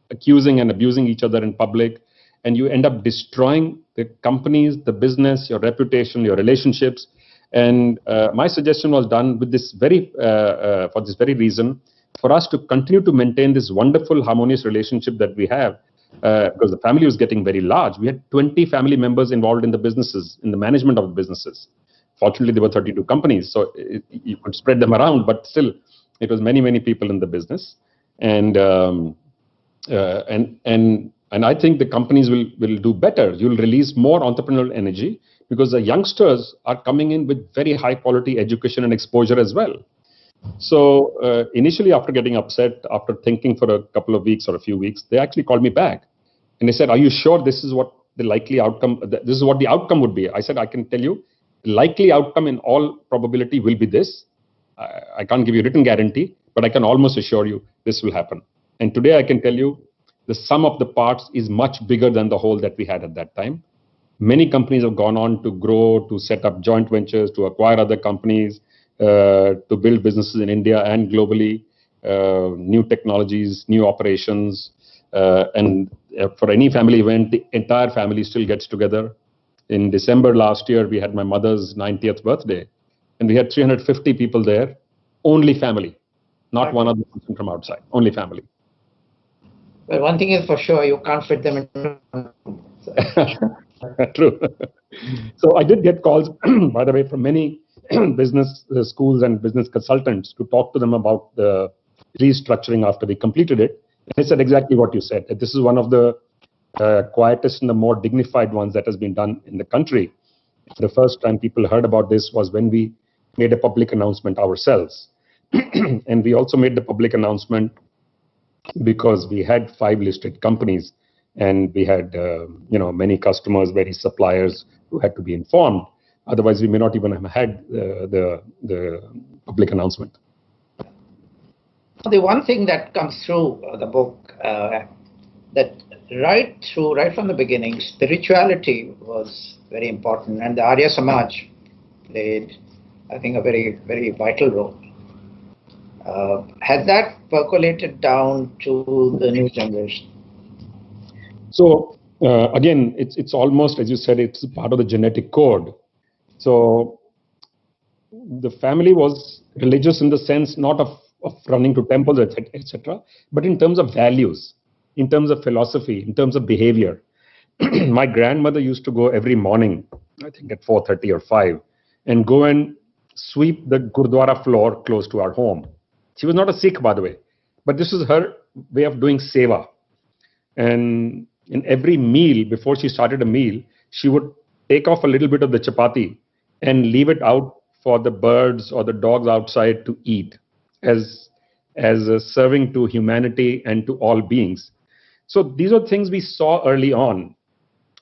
accusing and abusing each other in public, and you end up destroying the companies, the business, your reputation, your relationships. And my suggestion was done with this for this very reason, for us to continue to maintain this wonderful, harmonious relationship that we have, because the family was getting very large. We had 20 family members involved in the businesses, in the management of the businesses. Fortunately, there were 32 companies, so you could spread them around, but still, it was many, many people in the business. And I think the companies will do better. You'll release more entrepreneurial energy because the youngsters are coming in with very high quality education and exposure as well. So initially, after getting upset, after thinking for a couple of weeks or a few weeks, they actually called me back and they said, are you sure this is what the likely outcome, this is what the outcome would be? I said, I can tell you, the likely outcome in all probability will be this. I can't give you a written guarantee, but I can almost assure you this will happen. And today I can tell you the sum of the parts is much bigger than the whole that we had at that time. Many companies have gone on to grow, to set up joint ventures, to acquire other companies, to build businesses in India and globally, new technologies, new operations. And for any family event, the entire family still gets together. In December last year, we had my mother's 90th birthday. And we had 350 people there, only family, not one other person from outside, only family. Well, one thing is for sure, you can't fit them into. True. So I did get calls, by the way, from many business schools and business consultants to talk to them about the restructuring after we completed it. And they said exactly what you said, that this is one of the quietest and the more dignified ones that has been done in the country. The first time people heard about this was when we made a public announcement ourselves. And we also made the public announcement because we had 5 listed companies and we had many customers, many suppliers who had to be informed. Otherwise, we may not even have had the public announcement. The one thing that comes through the book, that right from the beginning, spirituality was very important, and the Arya Samaj played, I think, a very, very vital role. Has that percolated down to the new generation? So again, it's almost, as you said, it's part of the genetic code. So the family was religious in the sense not of running to temples, etc., but in terms of values, in terms of philosophy, in terms of behavior. My grandmother used to go every morning I think at 4:30 or 5, and go and sweep the Gurdwara floor close to our home. She was not a Sikh, by the way, but this was her way of doing seva. And in every meal, before she started a meal, she would take off a little bit of the chapati and leave it out for the birds or the dogs outside to eat as a serving to humanity and to all beings. So these are things we saw early on.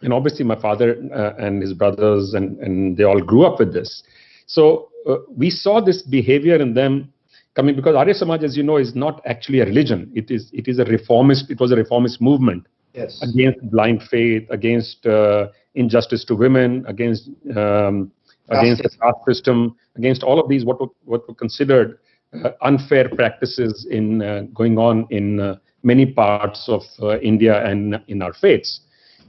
And obviously my father and his brothers, and they all grew up with this. So we saw this behavior in them coming, because Arya Samaj, as you know, is not actually a religion. It was a reformist movement. Yes. Against blind faith, against injustice to women, against the caste system, against all of these what were considered unfair practices in going on in many parts of India and in our faiths.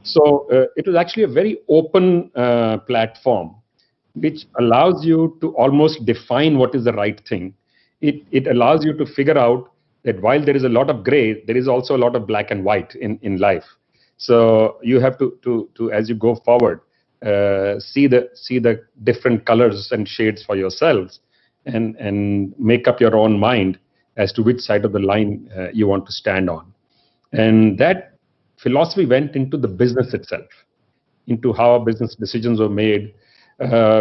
So it was actually a very open platform, which allows you to almost define what is the right thing. It allows you to figure out that while there is a lot of gray, there is also a lot of black and white in life. So you have to as you go forward, see the different colors and shades for yourselves, and make up your own mind as to which side of the line you want to stand on. And that philosophy went into the business itself, into how business decisions were made,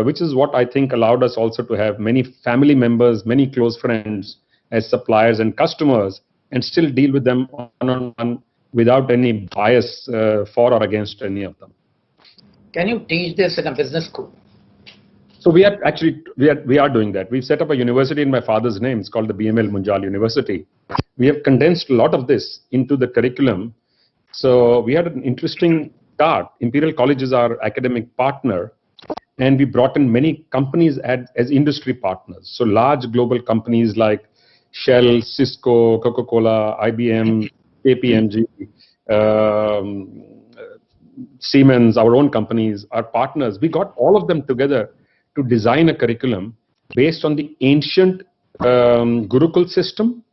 which is what I think allowed us also to have many family members, many close friends as suppliers and customers, and still deal with them one-on-one without any bias for or against any of them. Can you teach this in a business school? So we are doing that. We've set up a university in my father's name. It's called the BML Munjal University. We have condensed a lot of this into the curriculum. So we had an interesting start. Imperial College is our academic partner, and we brought in many companies as industry partners. So large global companies like Shell, Cisco, Coca-Cola, IBM, KPMG, Siemens, our own companies, our partners. We got all of them together to design a curriculum based on the ancient Gurukul system.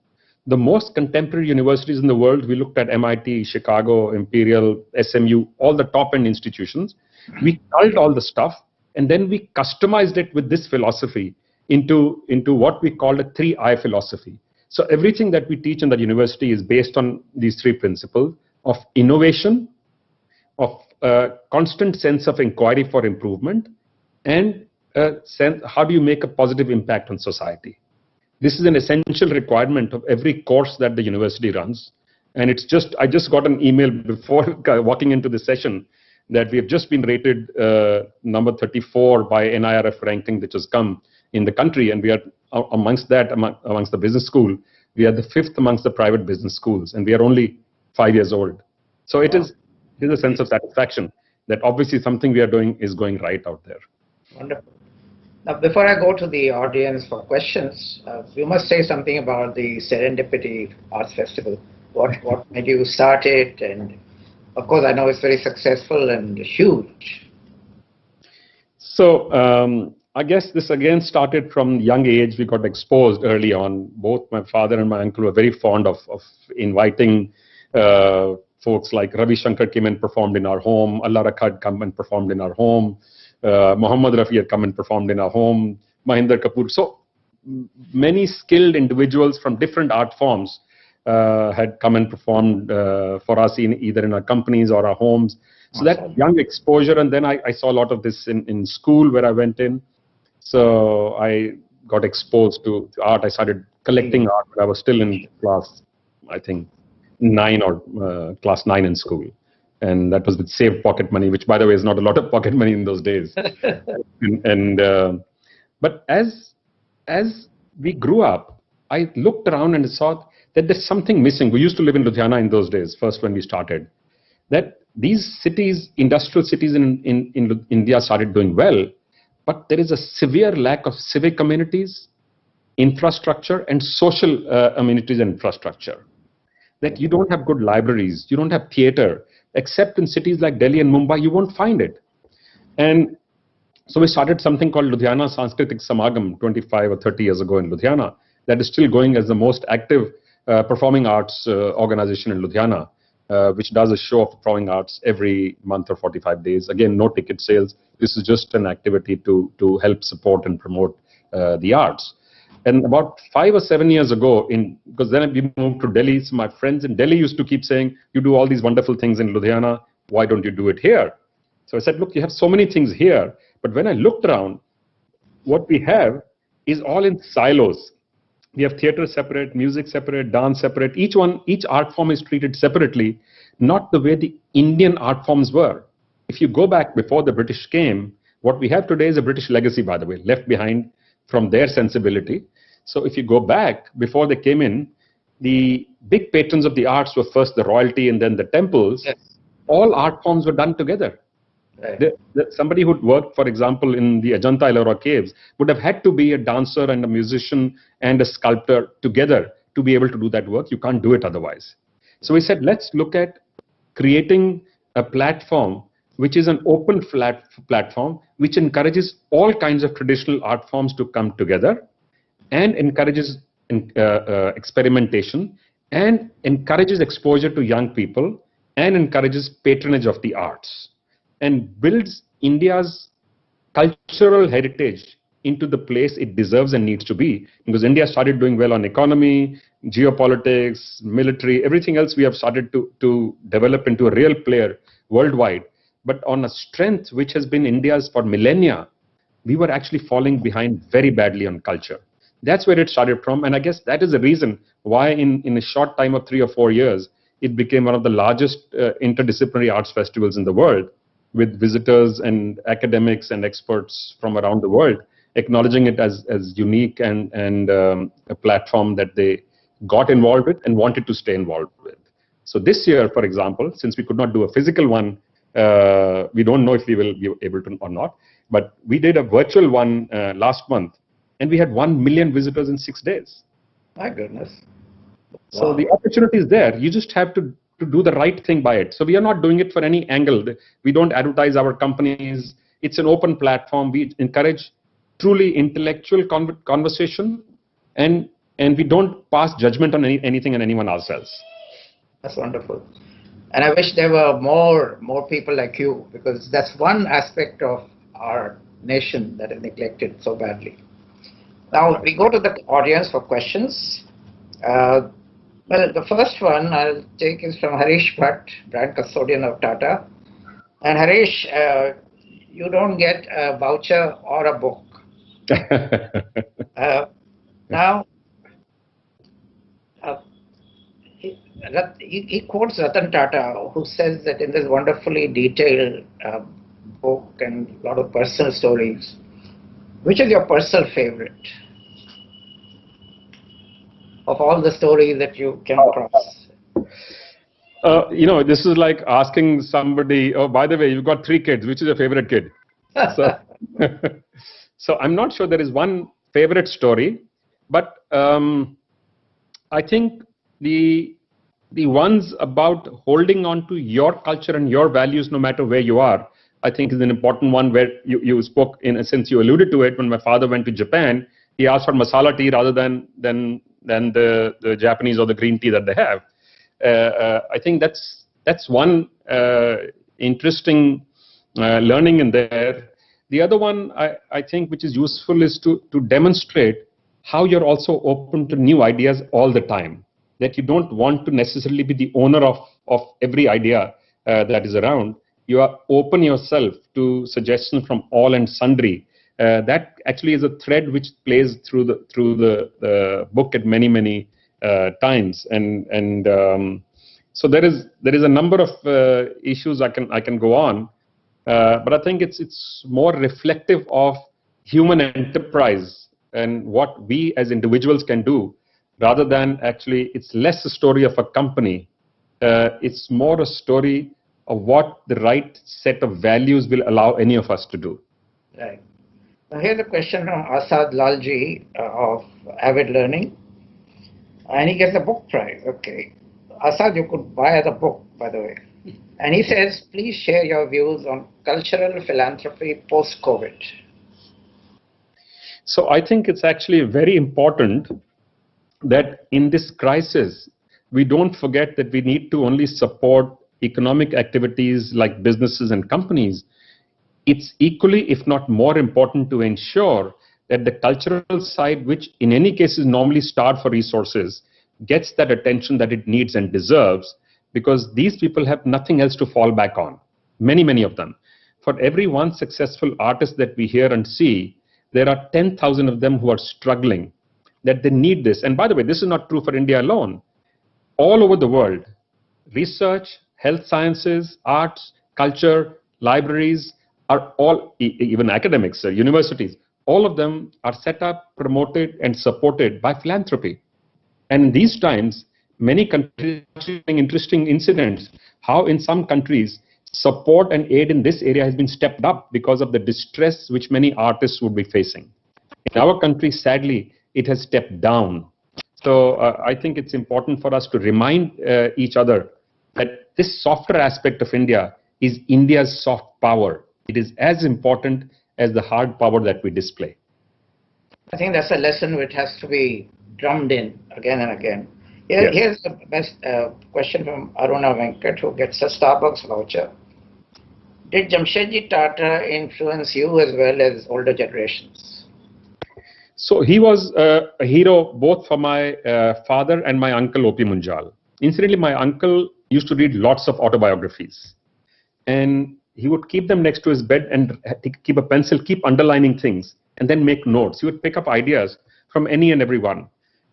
The most contemporary universities in the world, we looked at MIT, Chicago, Imperial, SMU, all the top-end institutions. We culled all the stuff, and then we customized it with this philosophy into what we called a 3I philosophy. So everything that we teach in the university is based on these three principles of innovation, of constant sense of inquiry for improvement, and how do you make a positive impact on society. This is an essential requirement of every course that the university runs. And I just got an email before walking into the session that we have just been rated number 34 by NIRF ranking, which has come in the country. And we are amongst the business school, we are the 5th amongst the private business schools, and we are only 5 years old. So it is a sense of satisfaction that obviously something we are doing is going right out there. Wonderful. Now, before I go to the audience for questions, you must say something about the Serendipity Arts Festival. What made you start it? And of course, I know it's very successful and huge. So I guess this again started from young age. We got exposed early on. Both my father and my uncle were very fond of inviting folks like Ravi Shankar came and performed in our home, Allah Rakha had come and performed in our home, Muhammad Rafi had come and performed in our home, Mahinder Kapoor. So many skilled individuals from different art forms had come and performed for us either in our companies or our homes. So that young exposure, and then I saw a lot of this in school where I went in. So I got exposed to art. I started collecting art when I was still in class, I think, 9 or class 9 in school. And that was with saved pocket money, which, by the way, is not a lot of pocket money in those days. But as we grew up, I looked around and saw that there's something missing. We used to live in Ludhiana in those days, first when we started. That these cities, industrial cities in India started doing well, but there is a severe lack of civic amenities, infrastructure, and social amenities and infrastructure. That you don't have good libraries, you don't have theater, except in cities like Delhi and Mumbai, you won't find it. And so we started something called Ludhiana Sanskritik Samagam 25 or 30 years ago in Ludhiana, that is still going as the most active performing arts organization in Ludhiana. which does a show of performing arts every month or 45 days. Again, no ticket sales. This is just an activity to help support and promote the arts. And about 5 or 7 years ago, because then we moved to Delhi, so my friends in Delhi used to keep saying, you do all these wonderful things in Ludhiana, why don't you do it here? So I said, look, you have so many things here. But when I looked around, what we have is all in silos. We have theater separate, music separate, dance separate. Each art form is treated separately, not the way the Indian art forms were. If you go back before the British came, what we have today is a British legacy, by the way, left behind from their sensibility. So if you go back, before they came in, the big patrons of the arts were first the royalty and then the temples. Yes. All art forms were done together. Right. Somebody who'd worked, for example, in the Ajanta Ellora caves would have had to be a dancer and a musician and a sculptor together to be able to do that work. You can't do it otherwise. So we said, let's look at creating a platform which is an open platform which encourages all kinds of traditional art forms to come together and encourages experimentation and encourages exposure to young people and encourages patronage of the arts and builds India's cultural heritage into the place it deserves and needs to be. Because India started doing well on economy, geopolitics, military, everything else we have started to develop into a real player worldwide. But on a strength which has been India's for millennia, we were actually falling behind very badly on culture. That's where it started from. And I guess that is the reason why in a short time of 3 or 4 years, it became one of the largest interdisciplinary arts festivals in the world, with visitors and academics and experts from around the world acknowledging it as unique and a platform that they got involved with and wanted to stay involved with. So this year, for example, since we could not do a physical one, we don't know if we will be able to or not, but we did a virtual one last month, and we had 1 million visitors in 6 days. My goodness. So the opportunity is there. You just have to do the right thing by it. So we are not doing it for any angle. We don't advertise our companies. It's an open platform. We encourage truly intellectual conversation, and we don't pass judgment on anything and anyone ourselves. That's wonderful. And I wish there were more people like you, because that's one aspect of our nation that is neglected so badly. Now we go to the audience for questions. Well, the first one I'll take is from Harish Bhatt, brand custodian of Tata. And Harish, you don't get a voucher or a book. Now, he quotes Ratan Tata, who says that in this wonderfully detailed book and a lot of personal stories, which is your personal favorite of all the stories that you came across? This is like asking somebody, oh, by the way, you've got 3 kids, which is your favorite kid? So I'm not sure there is one favorite story, but I think the ones about holding on to your culture and your values, no matter where you are, I think is an important one, where you spoke, in a sense, you alluded to it. When my father went to Japan, he asked for masala tea rather than the Japanese or the green tea that they have. I think that's one interesting learning in there. The other one I think which is useful is to demonstrate how you're also open to new ideas all the time, that you don't want to necessarily be the owner of every idea that is around. You are open yourself to suggestions from all and sundry. That actually is a thread which plays through the book at many times, and so there is a number of issues I can go on, but I think it's more reflective of human enterprise and what we as individuals can do, rather than actually it's less a story of a company. It's more a story of what the right set of values will allow any of us to do. Right. Now here's a question from Asad Lalji of Avid Learning, and he gets a book prize. Okay, Asad, you could buy the book, by the way. And he says, please share your views on cultural philanthropy post-COVID. So I think it's actually very important that in this crisis, we don't forget that we need to only support economic activities like businesses and companies. It's equally, if not more important, to ensure that the cultural side, which in any case is normally starved for resources, gets that attention that it needs and deserves, because these people have nothing else to fall back on. Many, many of them. For every one successful artist that we hear and see, there are 10,000 of them who are struggling, that they need this. And by the way, this is not true for India alone. All over the world, research, health sciences, arts, culture, libraries are all, even academics, universities, all of them are set up, promoted, and supported by philanthropy. And in these times, many countries are doing interesting incidents, how in some countries, support and aid in this area has been stepped up because of the distress which many artists would be facing. In our country, sadly, it has stepped down. So I think it's important for us to remind each other that this softer aspect of India is India's soft power. It is as important as the hard power that we display. I think that's a lesson which has to be drummed in again and again. Yes. Here's the best question from Aruna Venkat, who gets a Starbucks voucher. Did Jamshedji Tata influence you as well as older generations? So he was a hero both for my father and my uncle O.P. Munjal. Incidentally, my uncle used to read lots of autobiographies. And he would keep them next to his bed and keep a pencil, keep underlining things, and then make notes. He would pick up ideas from any and every one.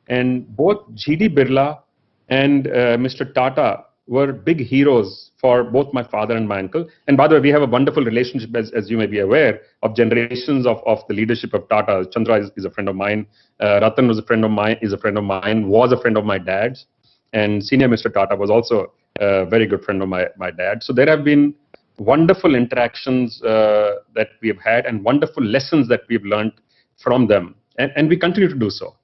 And both G.D. Birla and Mr. Tata were big heroes for both my father and my uncle. And by the way, we have a wonderful relationship, as you may be aware, of generations of the leadership of Tata. Chandra is a friend of mine. Ratan was a friend of mine, is a friend of mine, was a friend of my dad's. And senior Mr. Tata was also a very good friend of my dad. So there have been wonderful interactions that we have had and wonderful lessons that we've learned from them. And we continue to do so.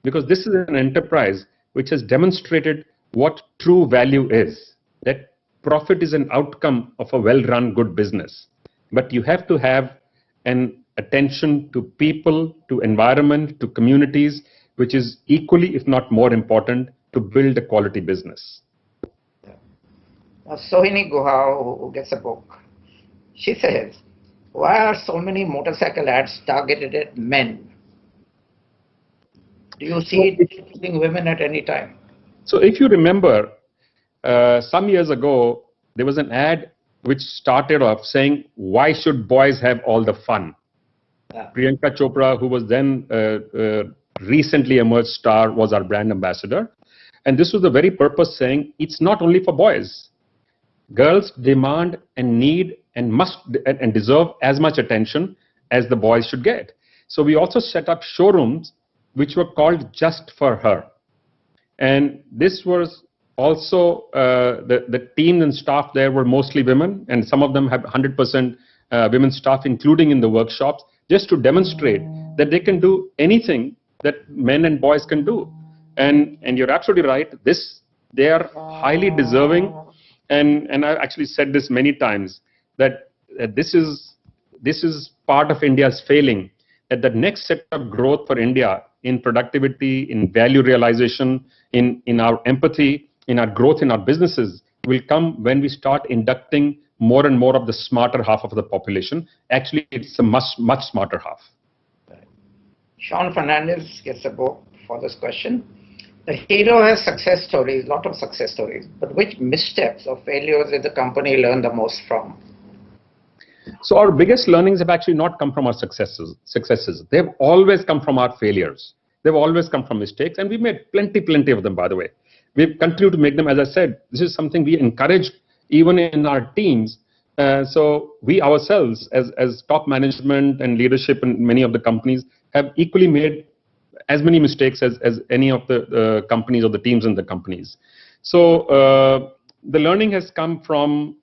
Because this is an enterprise which has demonstrated what true value is. That profit is an outcome of a well-run good business. But you have to have an attention to people, to environment, to communities, which is equally, if not more important, to build a quality business. Sohini Guha, who gets a book, she says, why are so many motorcycle ads targeted at men? Do you see it including women at any time? So if you remember, some years ago, there was an ad which started off saying, why should boys have all the fun? Yeah. Priyanka Chopra, who was then recently emerged star, was our brand ambassador. And this was the very purpose saying, it's not only for boys. Girls demand and need and must and deserve as much attention as the boys should get. So we also set up showrooms which were called Just for Her. And this was also, the team and staff there were mostly women, and some of them have 100% women staff, including in the workshops, just to demonstrate that they can do anything that men and boys can do. And you're absolutely right, they are highly deserving. And I've actually said this many times, that this is part of India's failing, that the next set of growth for India in productivity, in value realization, in our empathy, in our growth in our businesses will come when we start inducting more and more of the smarter half of the population. Actually, it's a much smarter half. Sean Fernandez gets a book for this question. The hero has success stories, lot of success stories, but which missteps or failures did the company learn the most from? So our biggest learnings have actually not come from our successes. They've always come from our failures. They've always come from mistakes, and we made plenty of them, by the way. We've continued to make them. As I said, this is something we encourage even in our teams. So we ourselves, as top management and leadership in many of the companies, have equally made as many mistakes as any of the companies or the teams in the companies. So the learning has come from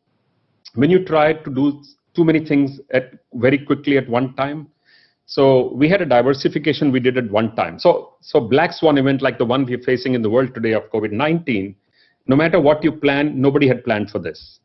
when you try to do too many things very quickly at one time. So we had a diversification we did at one time. So Black Swan event like the one we're facing in the world today of COVID-19, no matter what you plan, nobody had planned for this.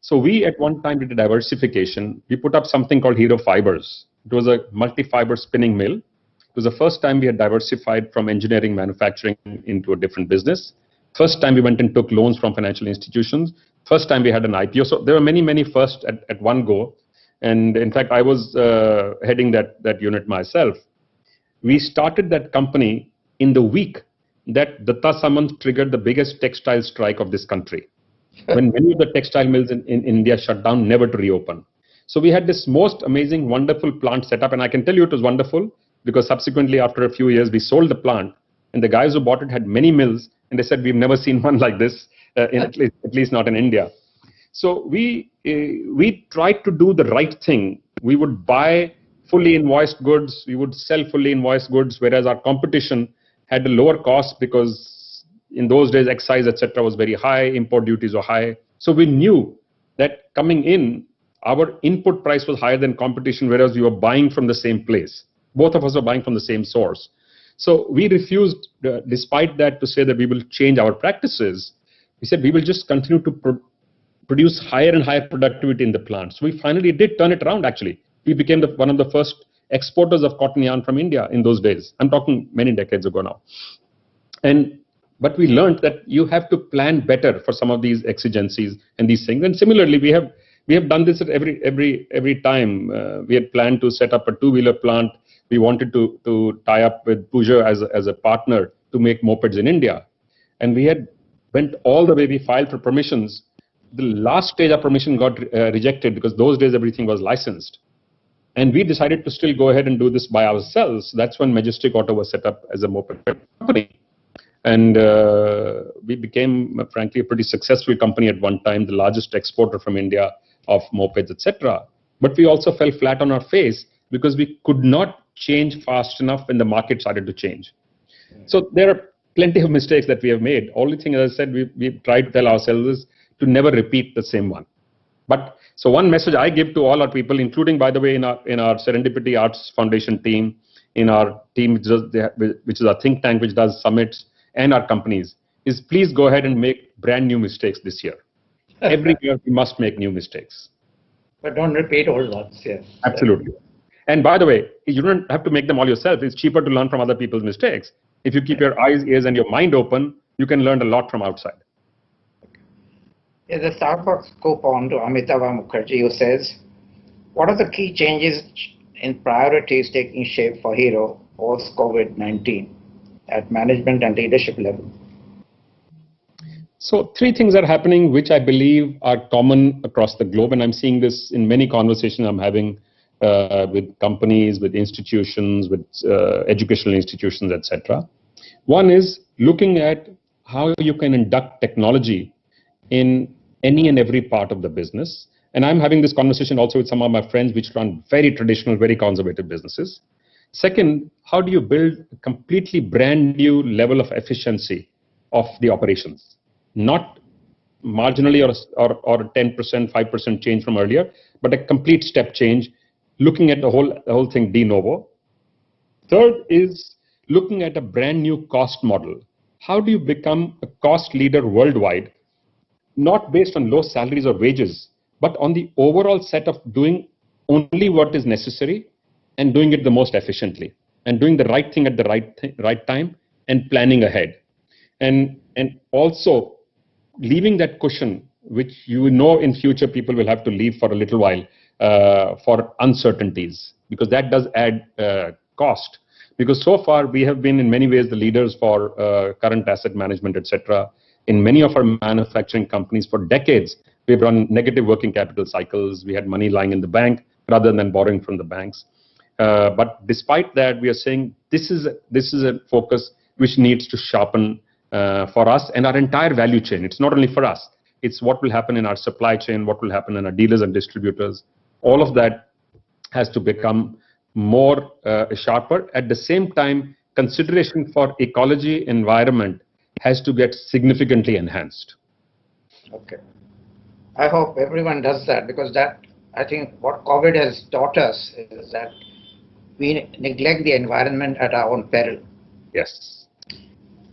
So we at one time did a diversification. We put up something called Hero Fibers. It was a multi-fiber spinning mill. It was the first time we had diversified from engineering manufacturing into a different business. First time we went and took loans from financial institutions. First time we had an IPO. So there were many, many firsts at one go. And in fact, I was heading that unit myself. We started that company in the week that Datta Samant triggered the biggest textile strike of this country, when many of the textile mills in India shut down, never to reopen. So we had this most amazing, wonderful plant set up. And I can tell you it was wonderful because subsequently, after a few years, we sold the plant. And the guys who bought it had many mills. And they said, we've never seen one like this, at least not in India. So we tried to do the right thing. We would buy fully invoiced goods. We would sell fully invoiced goods, whereas our competition had a lower cost because in those days, excise, etc., was very high. Import duties were high. So we knew that coming in, our input price was higher than competition, whereas we were buying from the same place. Both of us were buying from the same source. So we refused, despite that, to say that we will change our practices. We said we will just continue to produce higher and higher productivity in the plants. So we finally did turn it around, actually. We became one of the first exporters of cotton yarn from India in those days. I'm talking many decades ago now. But we learned that you have to plan better for some of these exigencies and these things. And similarly, we have done this at every time. We had planned to set up a two-wheeler plant. We wanted to tie up with Peugeot as a partner to make mopeds in India. And we had went all the way. We filed for permissions. The last stage of permission got rejected because those days everything was licensed. And we decided to still go ahead and do this by ourselves. That's when Majestic Auto was set up as a moped company. And we became, frankly, a pretty successful company at one time, the largest exporter from India of mopeds, etc. But we also fell flat on our face because we could not change fast enough when the market started to change. So there are plenty of mistakes that we have made. Only thing, as I said, we tried to tell ourselves is to never repeat the same one. But so one message I give to all our people, including, by the way, in our Serendipity Arts Foundation team, in our team, which is our think tank, which does summits, and our companies, is please go ahead and make brand new mistakes this year. Every year we must make new mistakes. But don't repeat old ones, yes. Absolutely. And by the way, you don't have to make them all yourself. It's cheaper to learn from other people's mistakes. If you keep your eyes, ears, and your mind open, you can learn a lot from outside. There's a Starbucks coupon to Amitava Mukherjee who says, what are the key changes in priorities taking shape for Hero post-COVID-19 at management and leadership level? So three things are happening which I believe are common across the globe, and I'm seeing this in many conversations I'm having with companies, with institutions, with educational institutions, etc. One is looking at how you can induct technology in any and every part of the business. And I'm having this conversation also with some of my friends which run very traditional, very conservative businesses. Second, how do you build a completely brand new level of efficiency of the operations? Not marginally or 10%, 5% change from earlier, but a complete step change, looking at the whole thing de novo. Third is looking at a brand new cost model. How do you become a cost leader worldwide, not based on low salaries or wages, but on the overall set of doing only what is necessary and doing it the most efficiently and doing the right thing at the right time and planning ahead. And also leaving that cushion, which you know in future people will have to leave for a little while for uncertainties, because that does add cost. Because so far we have been in many ways the leaders for current asset management, etc. In many of our manufacturing companies for decades, we've run negative working capital cycles. We had money lying in the bank rather than borrowing from the banks. But despite that, we are saying this is a focus which needs to sharpen for us and our entire value chain. It's not only for us. It's what will happen in our supply chain, what will happen in our dealers and distributors. All of that has to become more sharper. At the same time, consideration for ecology, environment has to get significantly enhanced. Okay. I hope everyone does that, because I think what COVID has taught us is that we neglect the environment at our own peril. Yes.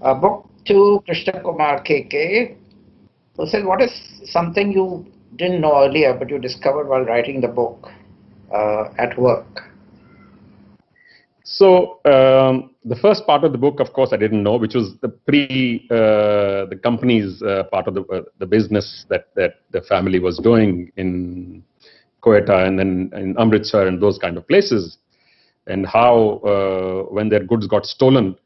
Book 2, Krishna Kumar KK, who said, what is something you didn't know earlier but you discovered while writing the book at work? So the first part of the book, of course, I didn't know, which was the the company's part of the business that the family was doing in Quetta and then in Amritsar and those kind of places, and how when their goods got stolen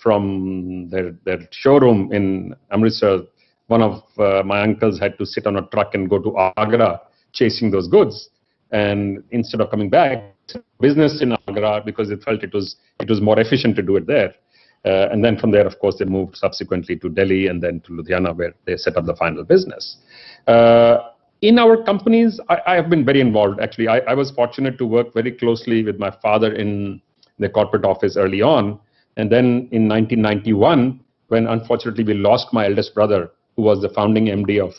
from their showroom in Amritsar, one of my uncles had to sit on a truck and go to Agra chasing those goods, and instead of coming back, business in Agra because it felt it was more efficient to do it there. And then from there, of course, they moved subsequently to Delhi and then to Ludhiana, where they set up the final business. In our companies, I have been very involved. Actually, I was fortunate to work very closely with my father in the corporate office early on. And then in 1991, when unfortunately we lost my eldest brother, who was the founding MD of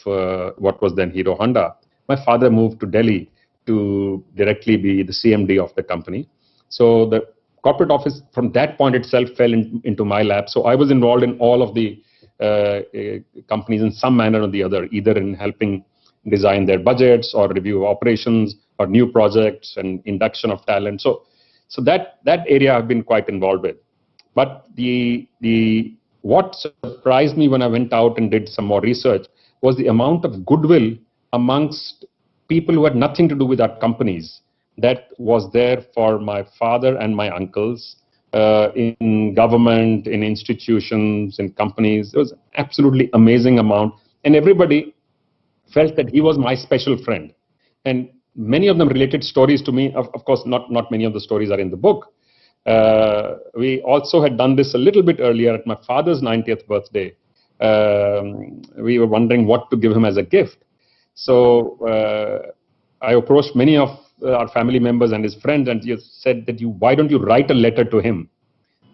what was then Hero Honda, my father moved to Delhi to directly be the CMD of the company. So the corporate office from that point itself fell into my lap. So I was involved in all of the companies in some manner or the other, either in helping design their budgets or review operations or new projects and induction of talent. So that area I've been quite involved with. But what surprised me when I went out and did some more research was the amount of goodwill amongst people who had nothing to do with our companies that was there for my father and my uncles in government, in institutions, in companies. It was an absolutely amazing amount. And everybody felt that he was my special friend. And many of them related stories to me. Of course, not many of the stories are in the book. We also had done this a little bit earlier at my father's 90th birthday. We were wondering what to give him as a gift. So I approached many of our family members and his friends and just said that why don't you write a letter to him?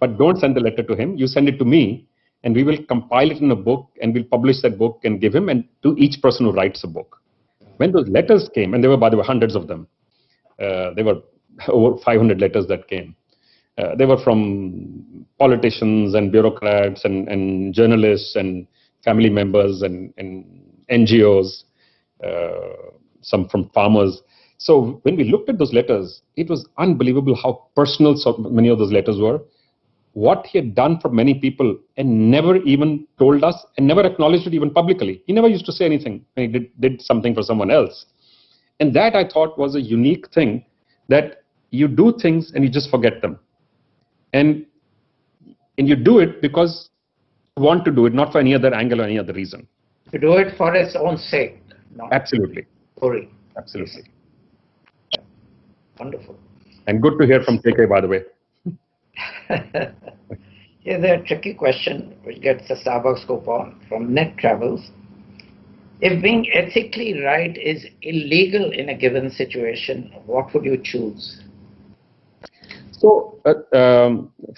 But don't send the letter to him. You send it to me and we will compile it in a book and we'll publish that book and give him and to each person who writes a book. When those letters came, and there were hundreds of them, there were over 500 letters that came. They were from politicians and bureaucrats and journalists and family members and NGOs, some from farmers. So when we looked at those letters, it was unbelievable how personal so many of those letters were. What he had done for many people and never even told us and never acknowledged it even publicly. He never used to say anything when he did something for someone else. And that I thought was a unique thing, that you do things and you just forget them. And you do it because you want to do it, not for any other angle or any other reason. You do it for its own sake. Absolutely. Worry. Absolutely. Wonderful. And good to hear from TK, by the way. Here's a tricky question which gets a Starbucks coupon from Net Travels. If being ethically right is illegal in a given situation, what would you choose? So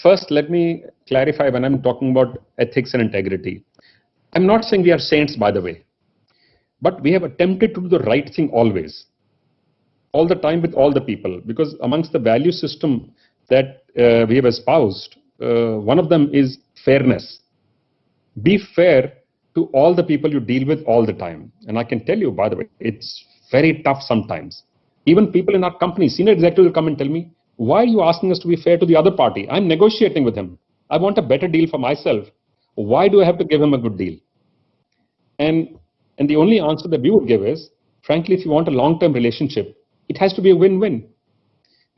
first, let me clarify when I'm talking about ethics and integrity. I'm not saying we are saints, by the way, but we have attempted to do the right thing always, all the time with all the people, because amongst the value system that we have espoused, one of them is fairness. Be fair to all the people you deal with all the time. And I can tell you, by the way, it's very tough sometimes. Even people in our company, senior executives will come and tell me, why are you asking us to be fair to the other party? I'm negotiating with him. I want a better deal for myself. Why do I have to give him a good deal? And the only answer that we would give is, frankly, if you want a long-term relationship, it has to be a win-win.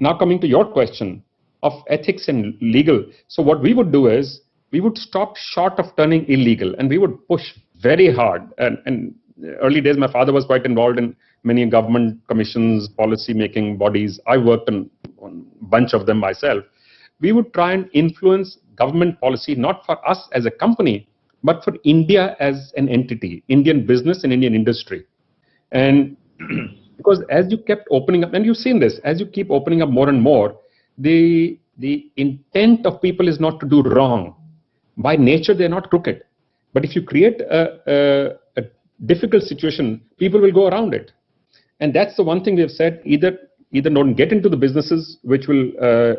Now coming to your question of ethics and legal. So what we would do is, we would stop short of turning illegal and we would push very hard. And early days, my father was quite involved in many government commissions, policy-making bodies. I worked on a bunch of them myself. We would try and influence government policy, not for us as a company, but for India as an entity, Indian business and Indian industry. And because as you kept opening up, and you've seen this, as you keep opening up more and more, the intent of people is not to do wrong. By nature, they're not crooked. But if you create a difficult situation, people will go around it. And that's the one thing we have said, either don't get into the businesses which will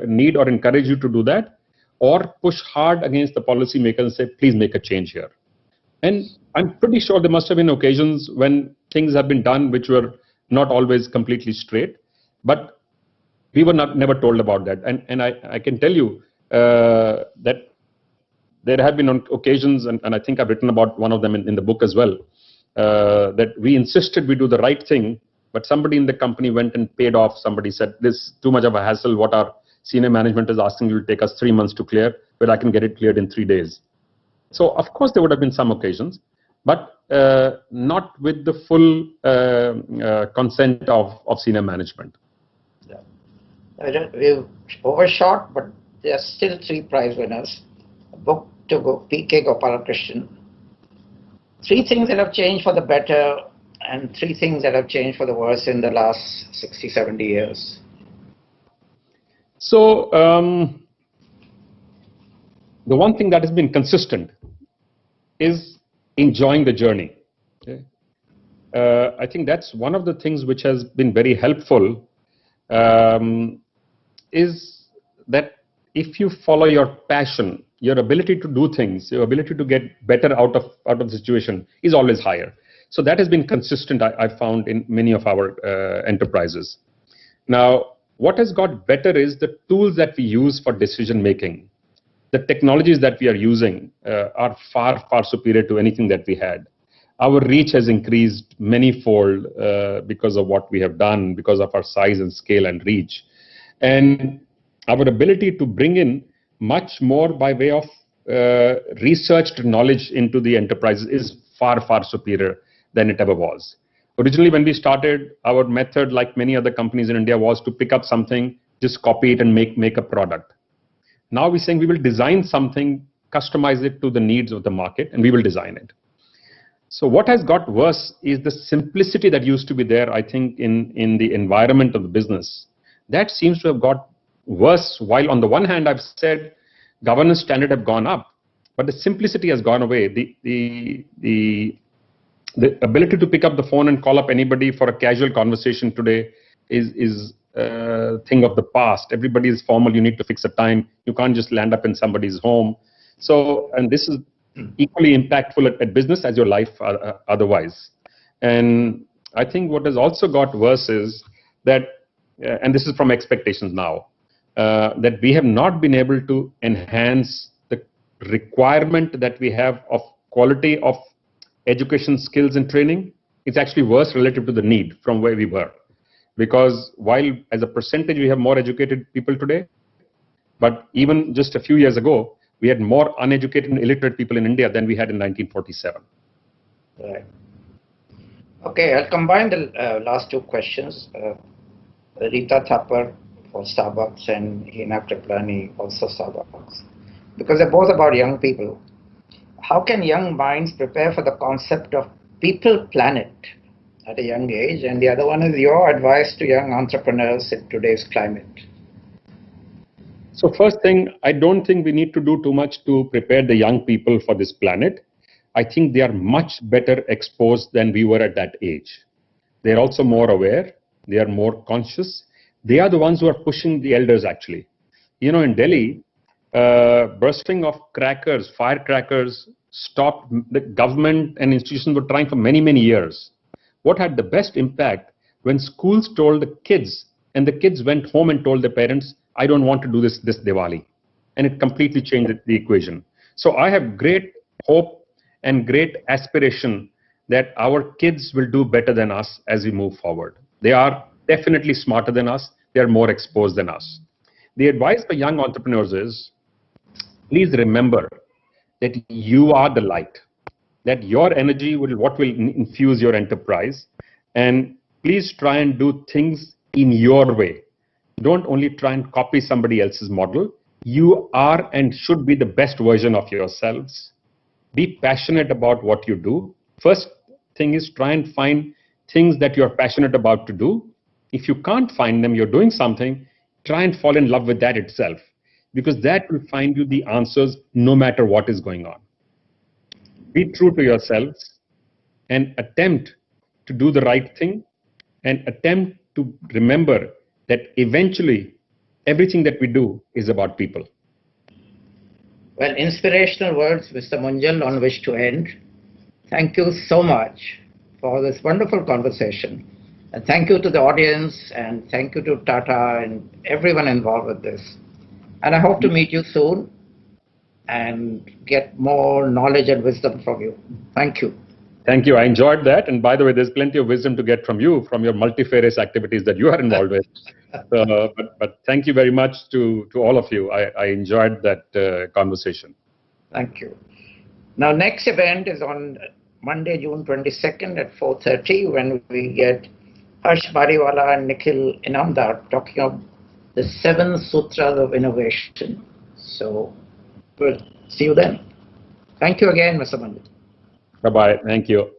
need or encourage you to do that, or push hard against the policymakers and say, please make a change here. And I'm pretty sure there must have been occasions when things have been done which were not always completely straight, but we were never told about that. And I can tell you, that there have been on occasions, and I think I've written about one of them in the book as well, that we insisted we do the right thing, but somebody in the company went and paid off. Somebody said, this is too much of a hassle. What our senior management is asking you to take us 3 months to clear, but I can get it cleared in 3 days. So, of course, there would have been some occasions, but not with the full consent of senior management. Yeah. We've overshot, but there are still 3 prize winners. A book to P.K. Gopalakrishnan. 3 things that have changed for the better and 3 things that have changed for the worse in the last 60, 70 years. So, the one thing that has been consistent is enjoying the journey. Okay? I think that's one of the things which has been very helpful, is that if you follow your passion, your ability to do things, your ability to get better out of the situation is always higher. So that has been consistent, I found, in many of our enterprises. Now, what has got better is the tools that we use for decision making. The technologies that we are using are far, far superior to anything that we had. Our reach has increased many-fold because of what we have done, because of our size and scale and reach. And our ability to bring in much more by way of researched knowledge into the enterprises is far, far superior than it ever was. Originally, when we started, our method, like many other companies in India, was to pick up something, just copy it and make a product. Now we're saying we will design something, customize it to the needs of the market, and we will design it. So what has got worse is the simplicity that used to be there, I think, in the environment of the business. That seems to have got worse, while on the one hand, I've said governance standards have gone up, but the simplicity has gone away. The ability to pick up the phone and call up anybody for a casual conversation today is a thing of the past. Everybody is formal. You need to fix a time. You can't just land up in somebody's home. So, and this is equally impactful at business as your life otherwise. And I think what has also got worse is that, and this is from expectations now, that we have not been able to enhance the requirement that we have of quality of education, skills and training. It's actually worse relative to the need from where we were. Because while as a percentage we have more educated people today, but even just a few years ago, we had more uneducated and illiterate people in India than we had in 1947. Right. Okay, I'll combine the last 2 questions. Rita Thapar for Starbucks and Hina Kriplani also Starbucks, because they're both about young people. How can young minds prepare for the concept of people planet at a young age? And the other one is your advice to young entrepreneurs in today's climate. So first thing, I don't think we need to do too much to prepare the young people for this planet. I think they are much better exposed than we were at that age. They're also more aware. They are more conscious. They are the ones who are pushing the elders, actually. You know, in Delhi, bursting of crackers, firecrackers, stopped. The government and institutions were trying for many, many years. What had the best impact when schools told the kids, and the kids went home and told their parents, I don't want to do this Diwali. And it completely changed the equation. So I have great hope and great aspiration that our kids will do better than us as we move forward. They are definitely smarter than us. They are more exposed than us. The advice for young entrepreneurs is, please remember that you are the light, that your energy will what will infuse your enterprise. And please try and do things in your way. Don't only try and copy somebody else's model. You are and should be the best version of yourselves. Be passionate about what you do. First thing is try and find things that you're passionate about to do. If you can't find them, you're doing something, try and fall in love with that itself, because that will find you the answers no matter what is going on. Be true to yourselves and attempt to do the right thing, and attempt to remember that eventually everything that we do is about people. Well, inspirational words, Mr. Munjal, on which to end. Thank you so much for this wonderful conversation. And thank you to the audience, and thank you to Tata and everyone involved with this. And I hope to meet you soon and get more knowledge and wisdom from you. Thank you. Thank you. I enjoyed that. And by the way, there's plenty of wisdom to get from you, from your multifarious activities that you are involved with. But thank you very much to all of you. I enjoyed that conversation. Thank you. Now, next event is on Monday, June 22nd at 4:30, when we get Harsh Bariwala and Nikhil Inamdar talking of the 7 Sutras of Innovation. So we'll see you then. Thank you again, Mr. Mandit. Bye-bye. Thank you.